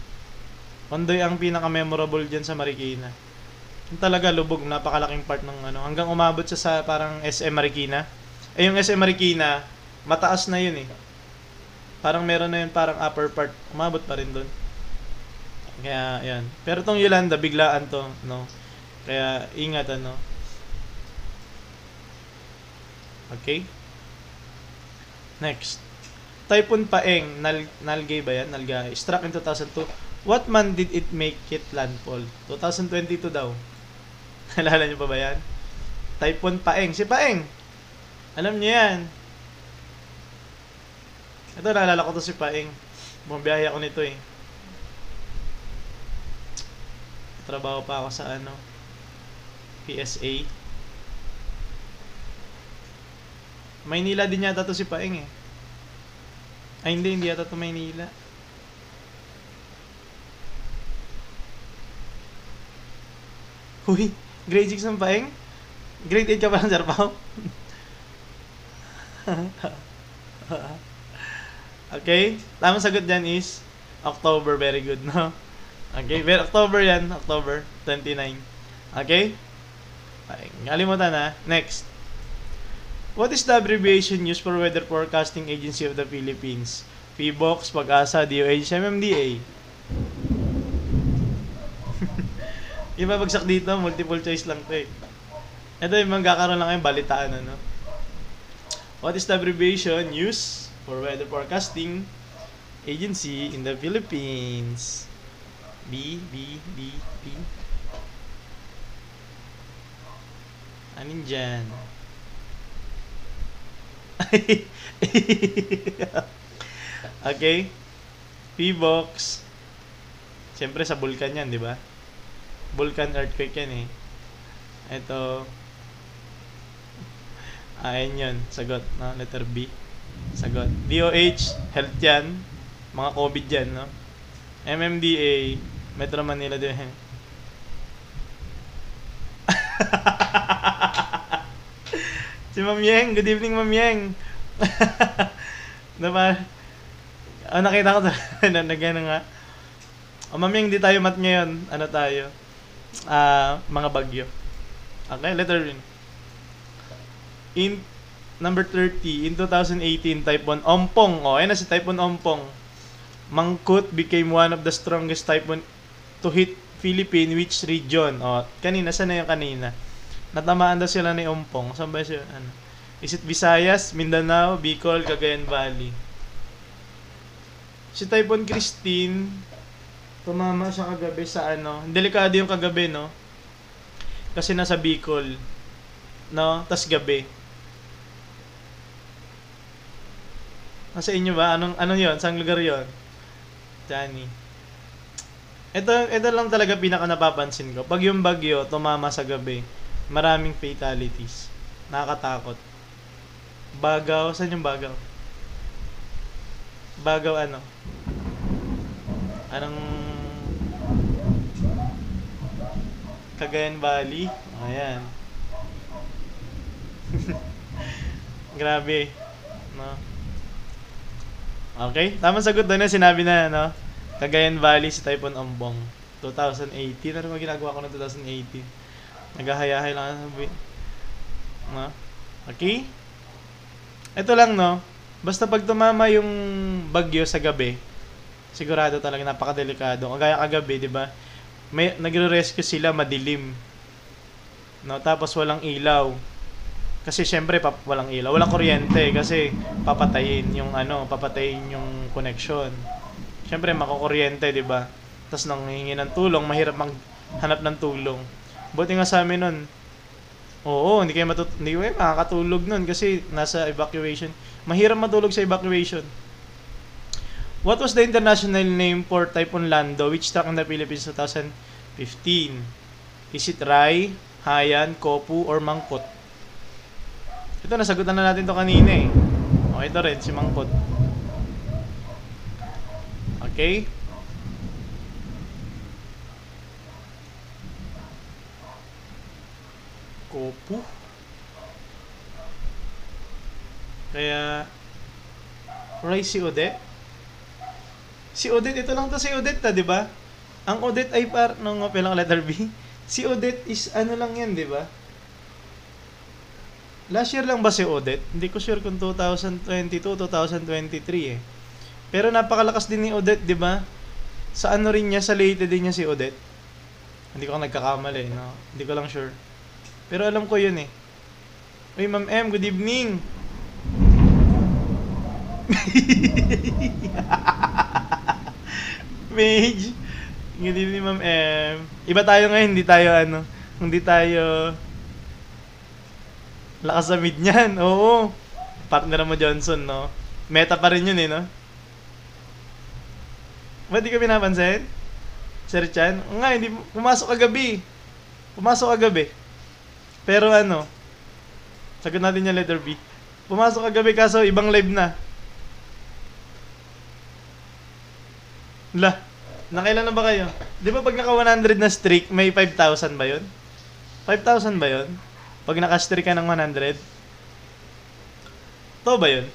Ondoy ang pinaka-memorable dyan sa Marikina. Yung talaga lubog, napakalaking part ng ano. Hanggang umabot siya sa parang SM Marikina. Yung SM Marikina, mataas na yun eh. Parang meron na yun, parang upper part. Umabot pa rin doon. Kaya, yan. Pero tong Yolanda, biglaan to, no? Kaya, ingat, ano. Okay? Next. Typhoon Paeng, Nalgay ba yan? Nalgay. Struck in 2002. What month did it make it landfall? 2022 daw. Nalala niyo pa ba yan? Typhoon Paeng. Si Paeng. Alam niyo yan. Ito, naalala ko to si Paeng. Bumabiyahe ako nito eh. Trabaho pa ako sa ano, PSA. Maynila din yata to si Paeng eh. Ay hindi yata to Maynila. Uy, grade 6 ang Paeng? Grade 8 ka pa lang, Sir Pao? Okay, tamang sagot dyan is October. Very good, no? Okay, pero October yan, October 29. Okay? Kalimutan na. Next. What is the abbreviation used for Weather Forecasting Agency of the Philippines? PBOX, Pag-asa, DOH, MMDA. Yung mabagsak dito, multiple choice lang to eh. Ito yung magkakaroon lang kayong balitaan, ano? What is the abbreviation used for Weather Forecasting Agency in the Philippines? B. Anin dyan? Okay. PBOX. Siyempre sa vulkan yan, di ba? Vulkan earthquake yan eh. Ito. Ayan yun. Sagot. No? Letter B. Sagot. DOH. Health yan. Mga COVID yan, no? MMDA. Metro Manila din. Si Ma'am Yeng. Good evening, Ma'am Yeng. Diba? Nakita ko na gano'n nga. Ma'am Yeng, di tayo mat ngayon. Ano tayo? Mga bagyo. Okay, letter rin. In number 30, in 2018, Typhoon Ompong. Ayan na si Typhoon Ompong. Mangkut became one of the strongest typhoon to hit Philippine, which region? Kanina, saan na yung kanina? Natamaan daw sila ni Ompong. Saan ba siya? Ano? Is it Visayas, Mindanao, Bicol, Cagayan Valley? Si Typhoon Christine, tumama siya kagabi sa ano. Delikado yung kagabi, no? Kasi nasa Bicol. No? Tas gabi. Nasa inyo ba? Anong yon? Saan lugar yon? Johnny. Ito lang talaga pinaka napapansin ko. Pag yung bagyo tumama sa gabi, maraming fatalities. Nakakatakot. Bagaw, saan yung Bagaw? Bagaw ano? Anong Cagayan Valley? Ayan. Grabe. No? Okay? Tamang sagot doon na sinabi na, no? Cagayan Valley si Typhoon Ombong. 2018. Ano ba ginagawa ko ng 2018? Naghahayahay lang. No? Okay? Ito lang, no? Basta pag tumama yung bagyo sa gabi, sigurado talaga napakadelikado. Kagaya kagabi, di ba? May nagre-rescue sila madilim. No, tapos walang ilaw. Kasi syempre walang ilaw, walang kuryente kasi papatayin yung papatayin yung connection. Syempre makukuryente, 'di ba? Tapos nang hihingi ng tulong, mahirap maghanap ng tulong. Buti nga sa amin noon. Oo, hindi kayo makakatulog noon kasi nasa evacuation. Mahirap matulog sa evacuation. What was the international name for Typhoon Lando which struck in the Philippines 2015? Is it Rai, Haiyan, Kopu, or Mangkot? Ito, nasagutan na natin to kanina eh. O, ito rin, si Mangkot. Okay? Kopu? Kaya, Rai si Odette? Si Odette, ito lang to si Odette di ba? Ang Odette ay nung pelang letter B. Si Odette is ano lang yan, di ba? Last year lang ba si Odette? Hindi ko sure kung 2022, 2023 eh. Pero napakalakas din ni Odette, di ba? Sa ano rin niya, sa Leyte din niya si Odette. Hindi ko nagkakamali, no? Hindi ko lang sure. Pero alam ko yun eh. Uy, Ma'am M, good evening! Mage. Good evening, Ma'am M. Iba tayo ngayon, hindi tayo lakas sa mid niyan. Oo. Partner mo Johnson, no? Meta pa rin yun eh, no? Ba't di ka pinapansin? Sir Chan? Nga, hindi pumasok kagabi. Pero sagot natin yung letter B. Pumasok kagabi kaso ibang live na. Nakailan na ba kayo? Di ba pag naka 100 na streak, may 5,000 ba yun? 5,000 ba yun? Pag naka-streak ka ng 100? To ba yun?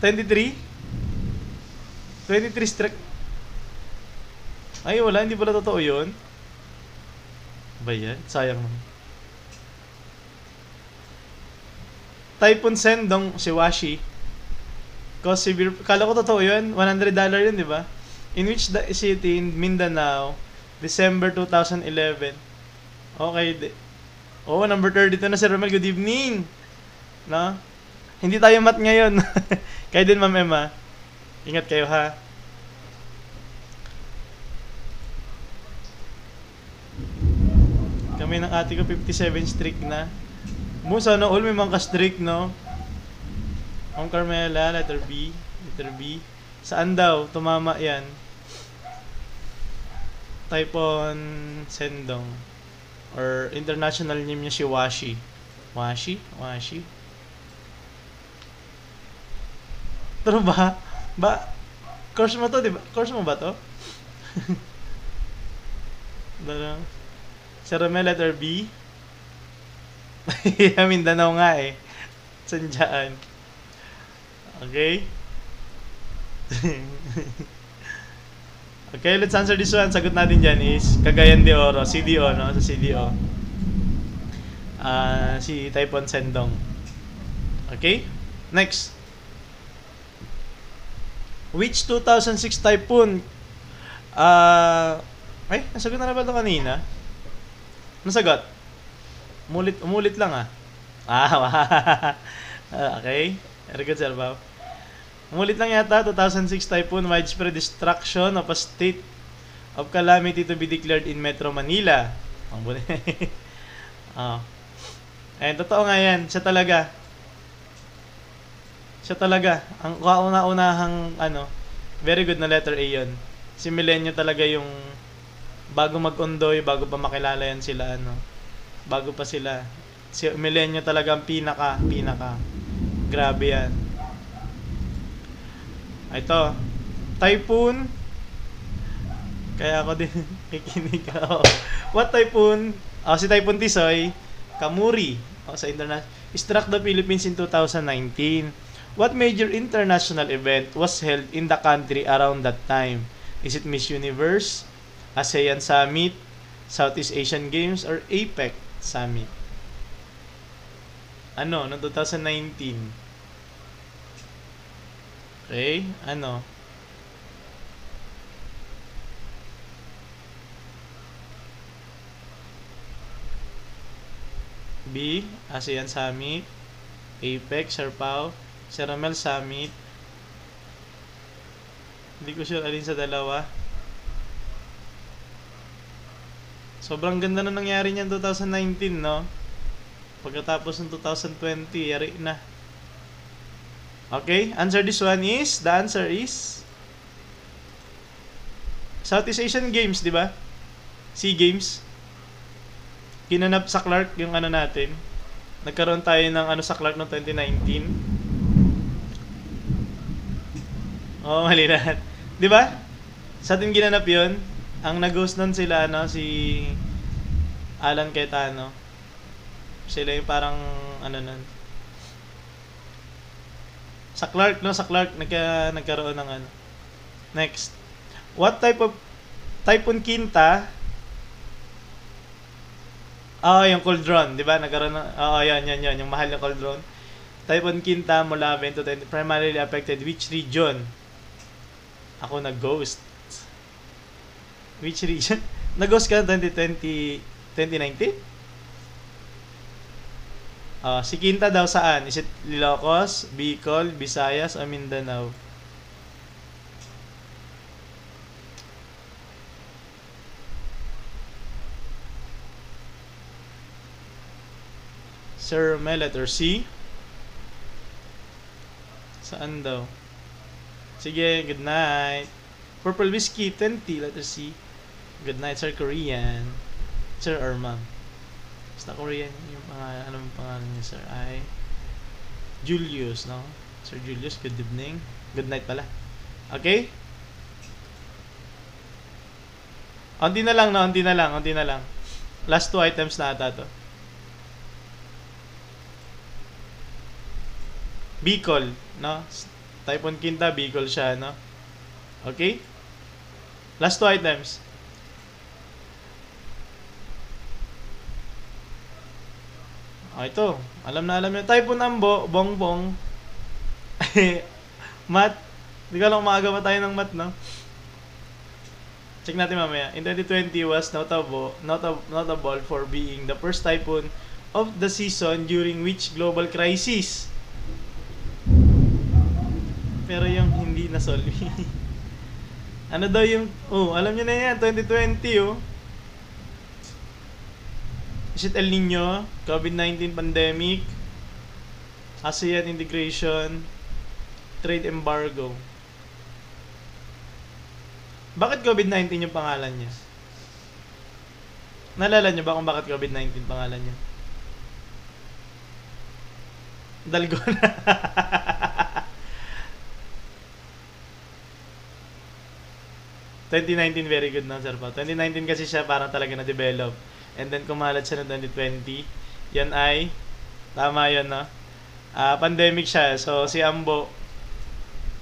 23? 23 streak? Ay, wala. Hindi pala totoo yun. Ba yan? Sayang naman. Typhoon Sendong, si Washi. Cause severe, kala ko totoo yun, $100 yun, di ba? In which the city in Mindanao, December 2011. Okay, number 32 na, Sir Romel, good evening. No? Hindi tayo mat ngayon. Kayo din, Ma'am Emma. Ingat kayo, ha? Kami ng ate ko, 57 streak na. Sana all may mga ka-streak, no? Ang Carmela, letter B. Saan daw? Tumama yan. Typhoon Sendong. Or international name niya si Washi. Washi? Pero course mo to, di ba? Course mo ba to? Sir Romel, letter B. Mindanao nga eh. Sanjaan. Okay? Okay, let's answer this one. Sagot natin dyan is Cagayan de Oro, CDO, no? Sa CDO. Si Typhoon Sendong. Okay? Next. Which 2006 typhoon? Nasagot na ba ito kanina? Nasagot? Umulit lang okay. Very good, Sir Bob. Umulit lang yata, 2006 typhoon, widespread destruction of a state of calamity to be declared in Metro Manila. Ang buti. Totoo nga yan. Siya talaga. Ang kauna-unahang, very good na letter A yun. Si Milenyo talaga yung, bago mag-undoy, bago pa makilala yan sila, bago pa sila. Si Milenyo talaga ang pinaka. Grabe yan. Ito, typhoon. Kaya ako din kikinig ako. What typhoon? Si Typhoon Tisoy, Kamuri. Sa international. Struck the Philippines in 2019. What major international event was held in the country around that time? Is it Miss Universe, ASEAN Summit, Southeast Asian Games, or APEC Summit? Ano, no 2019? Okay, ano? B, ASEAN Summit, APEC, Sherpao, Ceramel Summit. Hindi ko sure alin sa dalawa. Sobrang ganda na nangyari niyan 2019, no? Pagkatapos ng 2020, yari na. Okay, answer this one is, the answer is Southeast Asian Games, di ba? SEA Games. Kinanap sa Clark yung ano natin. Nagkaroon tayo ng ano sa Clark noong 2019. Oo, mali na. Di ba? Sa atin ginanap yun. Ang nag-host nun sila, ano, si Alan Cayetano. Sila yung parang, ano nun. Sa Clark, no? Sa Clark, nagkaroon ng ano. Next. What type of Typhoon Kinta? Yung cauldron, di ba? Nagkaroon ng, yan. Yung mahal na cauldron. Typhoon Kinta mula 20 to 20 primarily affected which region? Ako nag-ghost. Which region? Nag-ghost ka 2020, 2019? Si Kinta daw saan? Is it Ilocos, Bicol, Visayas, o Mindanao? Sir, may letter C. Saan daw? Sige, good night. Purple Whiskey, 20, letter C. Good night, Sir Korean. Sir or ma'am? Basta Korean yung pangalan. Anong pangalan niya, sir? Ay Julius, no? Sir Julius, good evening. Good night pala. Okay? Unti na lang, no? Unti na lang. Last 2 items na ata to. Bicol, no? Typhoon Kinta, Bicol siya, no? Okay? Last 2 items. Ito. Alam na alam nyo. Typhoon Ambo, Bongbong. Math. Hindi ka lang maaga pa tayo ng math, no? Check natin mamaya. In 2020 was notable for being the first typhoon of the season during which global crisis. Pero yung hindi na-solve. Ano daw yung... alam nyo na yan. 2020, Is it El Nino? COVID-19 pandemic? ASEAN integration? Trade embargo? Bakit COVID-19 yung pangalan niya? Naalala nyo ba kung bakit COVID-19 pangalan niya? Dalgona. 2019, very good na, sir pa. 2019 kasi siya parang talaga na-develop. And then kumalat siya ng 2020. Yan ay, tama yun, no? Pandemic siya. So, si Ambo,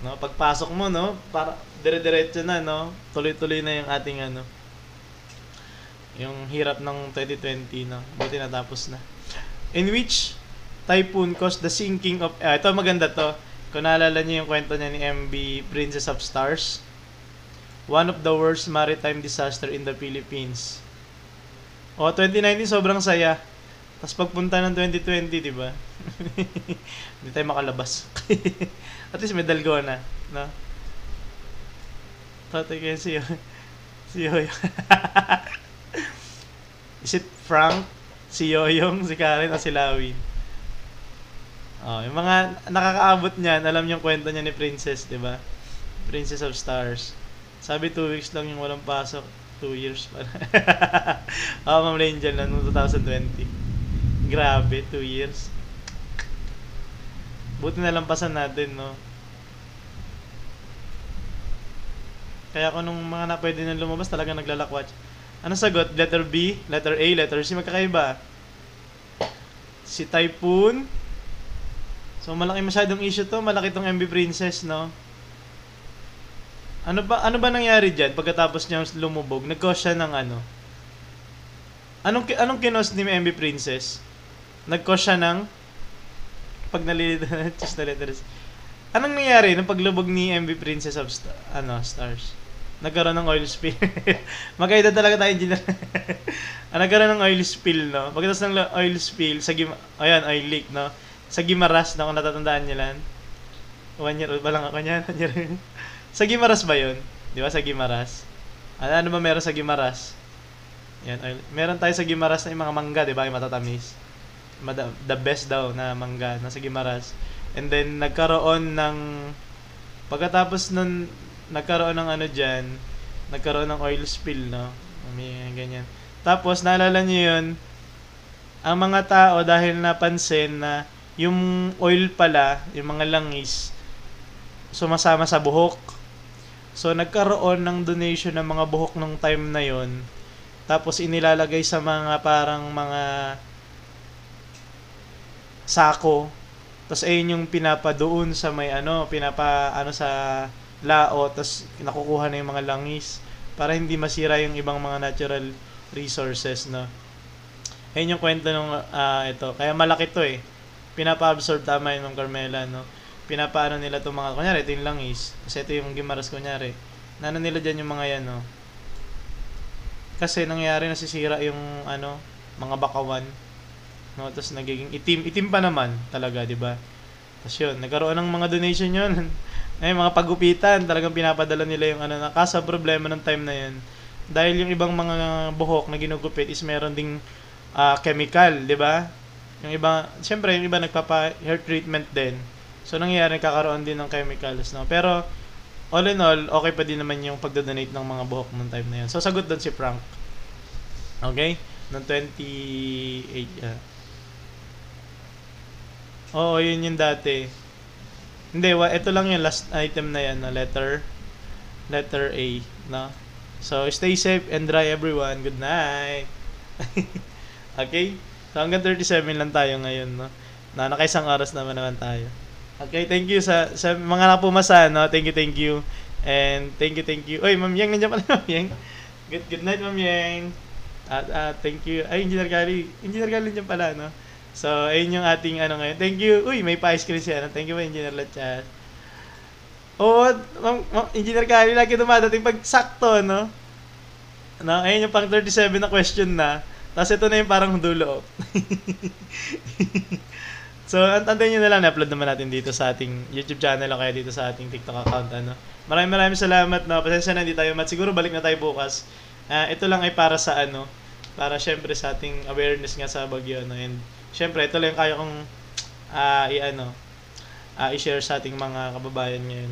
no, pagpasok mo, no, para dire-diretso na, no? Tuloy-tuloy na yung ating, ano, yung hirap ng 2020, no? Buti natapos na. In which typhoon caused the sinking of... ito, maganda to. Kung naalala niyo yung kwento niya ni MB, Princess of Stars. One of the worst maritime disaster in the Philippines. 2019 sobrang saya. Tapos pagpunta ng 2020, di ba? Hindi tayo makalabas. At least may dalgona, no? Tatay kayo si Yoyong. Is it Frank, si Yoyong, si Karen, o si Lawin? Yung mga nakakaabot niyan, alam yung kwento niya ni Princess, di ba? Princess of Stars. Sabi 2 weeks lang yung walang pasok. 2 years pa na. Ma'am Angel na noong 2020. Grabe, 2 years. Buti na lampasan natin, no? Kaya kung nung mga na pwede nang lumabas, talaga naglalakwatch. Ano sagot? Letter B, letter A, letter C. Magkakaiba. Si Typhoon So, malaki masyadong issue to. Malaki tong MB Princess, no? Ano ba nangyari dyan pagkatapos niya lumubog? Nag-cause siya ng ano? Anong kinos ni MB Princess? Nag-cause siya ng pag nalilito na just na letters. Anong nangyari nung paglubog ni MB Princess of Stars? Nagkaroon ng oil spill. Magkaida talaga tayo, engineer. Nagkaroon ng oil spill, no? Pagkatapos ng oil spill, ayan, oil leak, no? Sa Gimaras, no? Kung natatandaan nyo lang. 1 year old pa lang ako niyan. Sa Gimaras ba yun? Di ba sa Gimaras? Ano ba meron sa Gimaras? Yan, oil. Meron tayo sa Gimaras na yung mga mangga, di ba? Yung matatamis. The best daw na mangga nasa Gimaras. And then, nagkaroon ng... Pagkatapos nun, nagkaroon ng ano dyan, nagkaroon ng oil spill, no? May ganyan. Tapos, naalala nyo yun, ang mga tao dahil napansin na yung oil pala, yung mga langis, sumasama sa buhok. So, nagkaroon ng donation ng mga buhok nung time na yon. Tapos, inilalagay sa mga parang mga sako. Tapos, ayun yung pinapadoon sa may sa lao, tapos nakukuha na yung mga langis para hindi masira yung ibang mga natural resources, no? Ayun yung kwento nung ito. Kaya malaki to eh. Pinapa-absorb, tama yun ng Carmela, no? Pinapaano nila itong mga, kunyari, ito yung langis. Kasi ito yung Gimaras, kunyari. Nano nila dyan yung mga yan, no? Kasi nangyari, nasisira yung, mga bakawan. No? Tapos nagiging itim. Itim pa naman talaga, di ba? Tapos yun, nagkaroon ng mga donation yun. Ay, mga pagupitan, talagang pinapadala nila yung Kaso problema ng time na yun. Dahil yung ibang mga buhok na ginugupit is meron ding chemical, di ba? Yung iba, siyempre, yung iba nagpapa-hair treatment din. So, nangyayari, nagkakaroon din ng chemicals, no? Pero, all in all, okay pa din naman yung pagdodonate ng mga buhok ng time na yun. So, sagot doon si Frank. Okay? Noong 28, Oo, yun yung dati. Hindi, ito lang yung last item na yan, no? Letter A, no? So, stay safe and dry everyone. Good night. Okay? So, hanggang 37 lang tayo ngayon, no? Nakaisang oras naman tayo. Okay, thank you sa mga napumasa, no? Thank you. And thank you. Oy, Ma'am Yang, nandiyan pala, Ma'am Yang. Good night, Ma'am Yang. Thank you. Ay, Engineer Gali nandiyan pala, no? So, ayun yung ating ngayon. Thank you. Uy, may pa-ice cream siya. Thank you, Engineer Lachat. Oo, Engineer Gali, lagi dumadating pag sakto, no? Ayun yung pang 37 na question na. Tapos ito na yung parang dulo. So, antayin nyo na lang, na-upload naman natin dito sa ating YouTube channel o kaya dito sa ating TikTok account, Maraming salamat, no? Pasensya na, hindi tayo siguro balik na tayo bukas. Ito lang ay para sa para syempre sa ating awareness nga sa bagyo, no? And syempre, ito lang kaya kong i-share sa ating mga kababayan ngayon,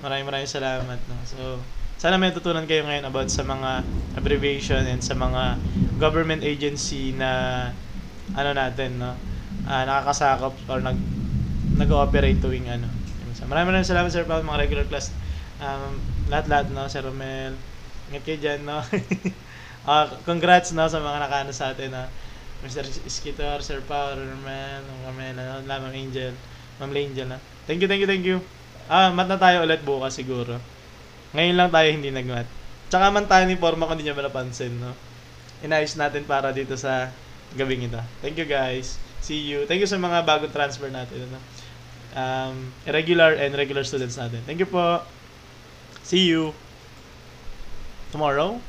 Maraming salamat, no? So, sana may tutunan kayo ngayon about sa mga abbreviation and sa mga government agency na natin, no? Nakakasakop or nag-ooperate tuwing So, maraming salamat, Sir Paul, mga regular class. Lahat, no? Sir Romel, ingat kayo dyan, no? Congrats, no, sa mga nakano sa atin, Mr. Skitor, Sir Paul, Romel, Ma'am Angel, Ma'am Angel, na. Thank you. Mat na tayo ulit bukas siguro. Ngayon lang tayo hindi nag-mat. Tsaka man tayo ni Forma kung hindi nyo napansin, no? Inayos natin para dito sa gabing ito. Thank you, guys. See you. Thank you sa mga bagong transfer natin, irregular and regular students natin. Thank you po. See you tomorrow.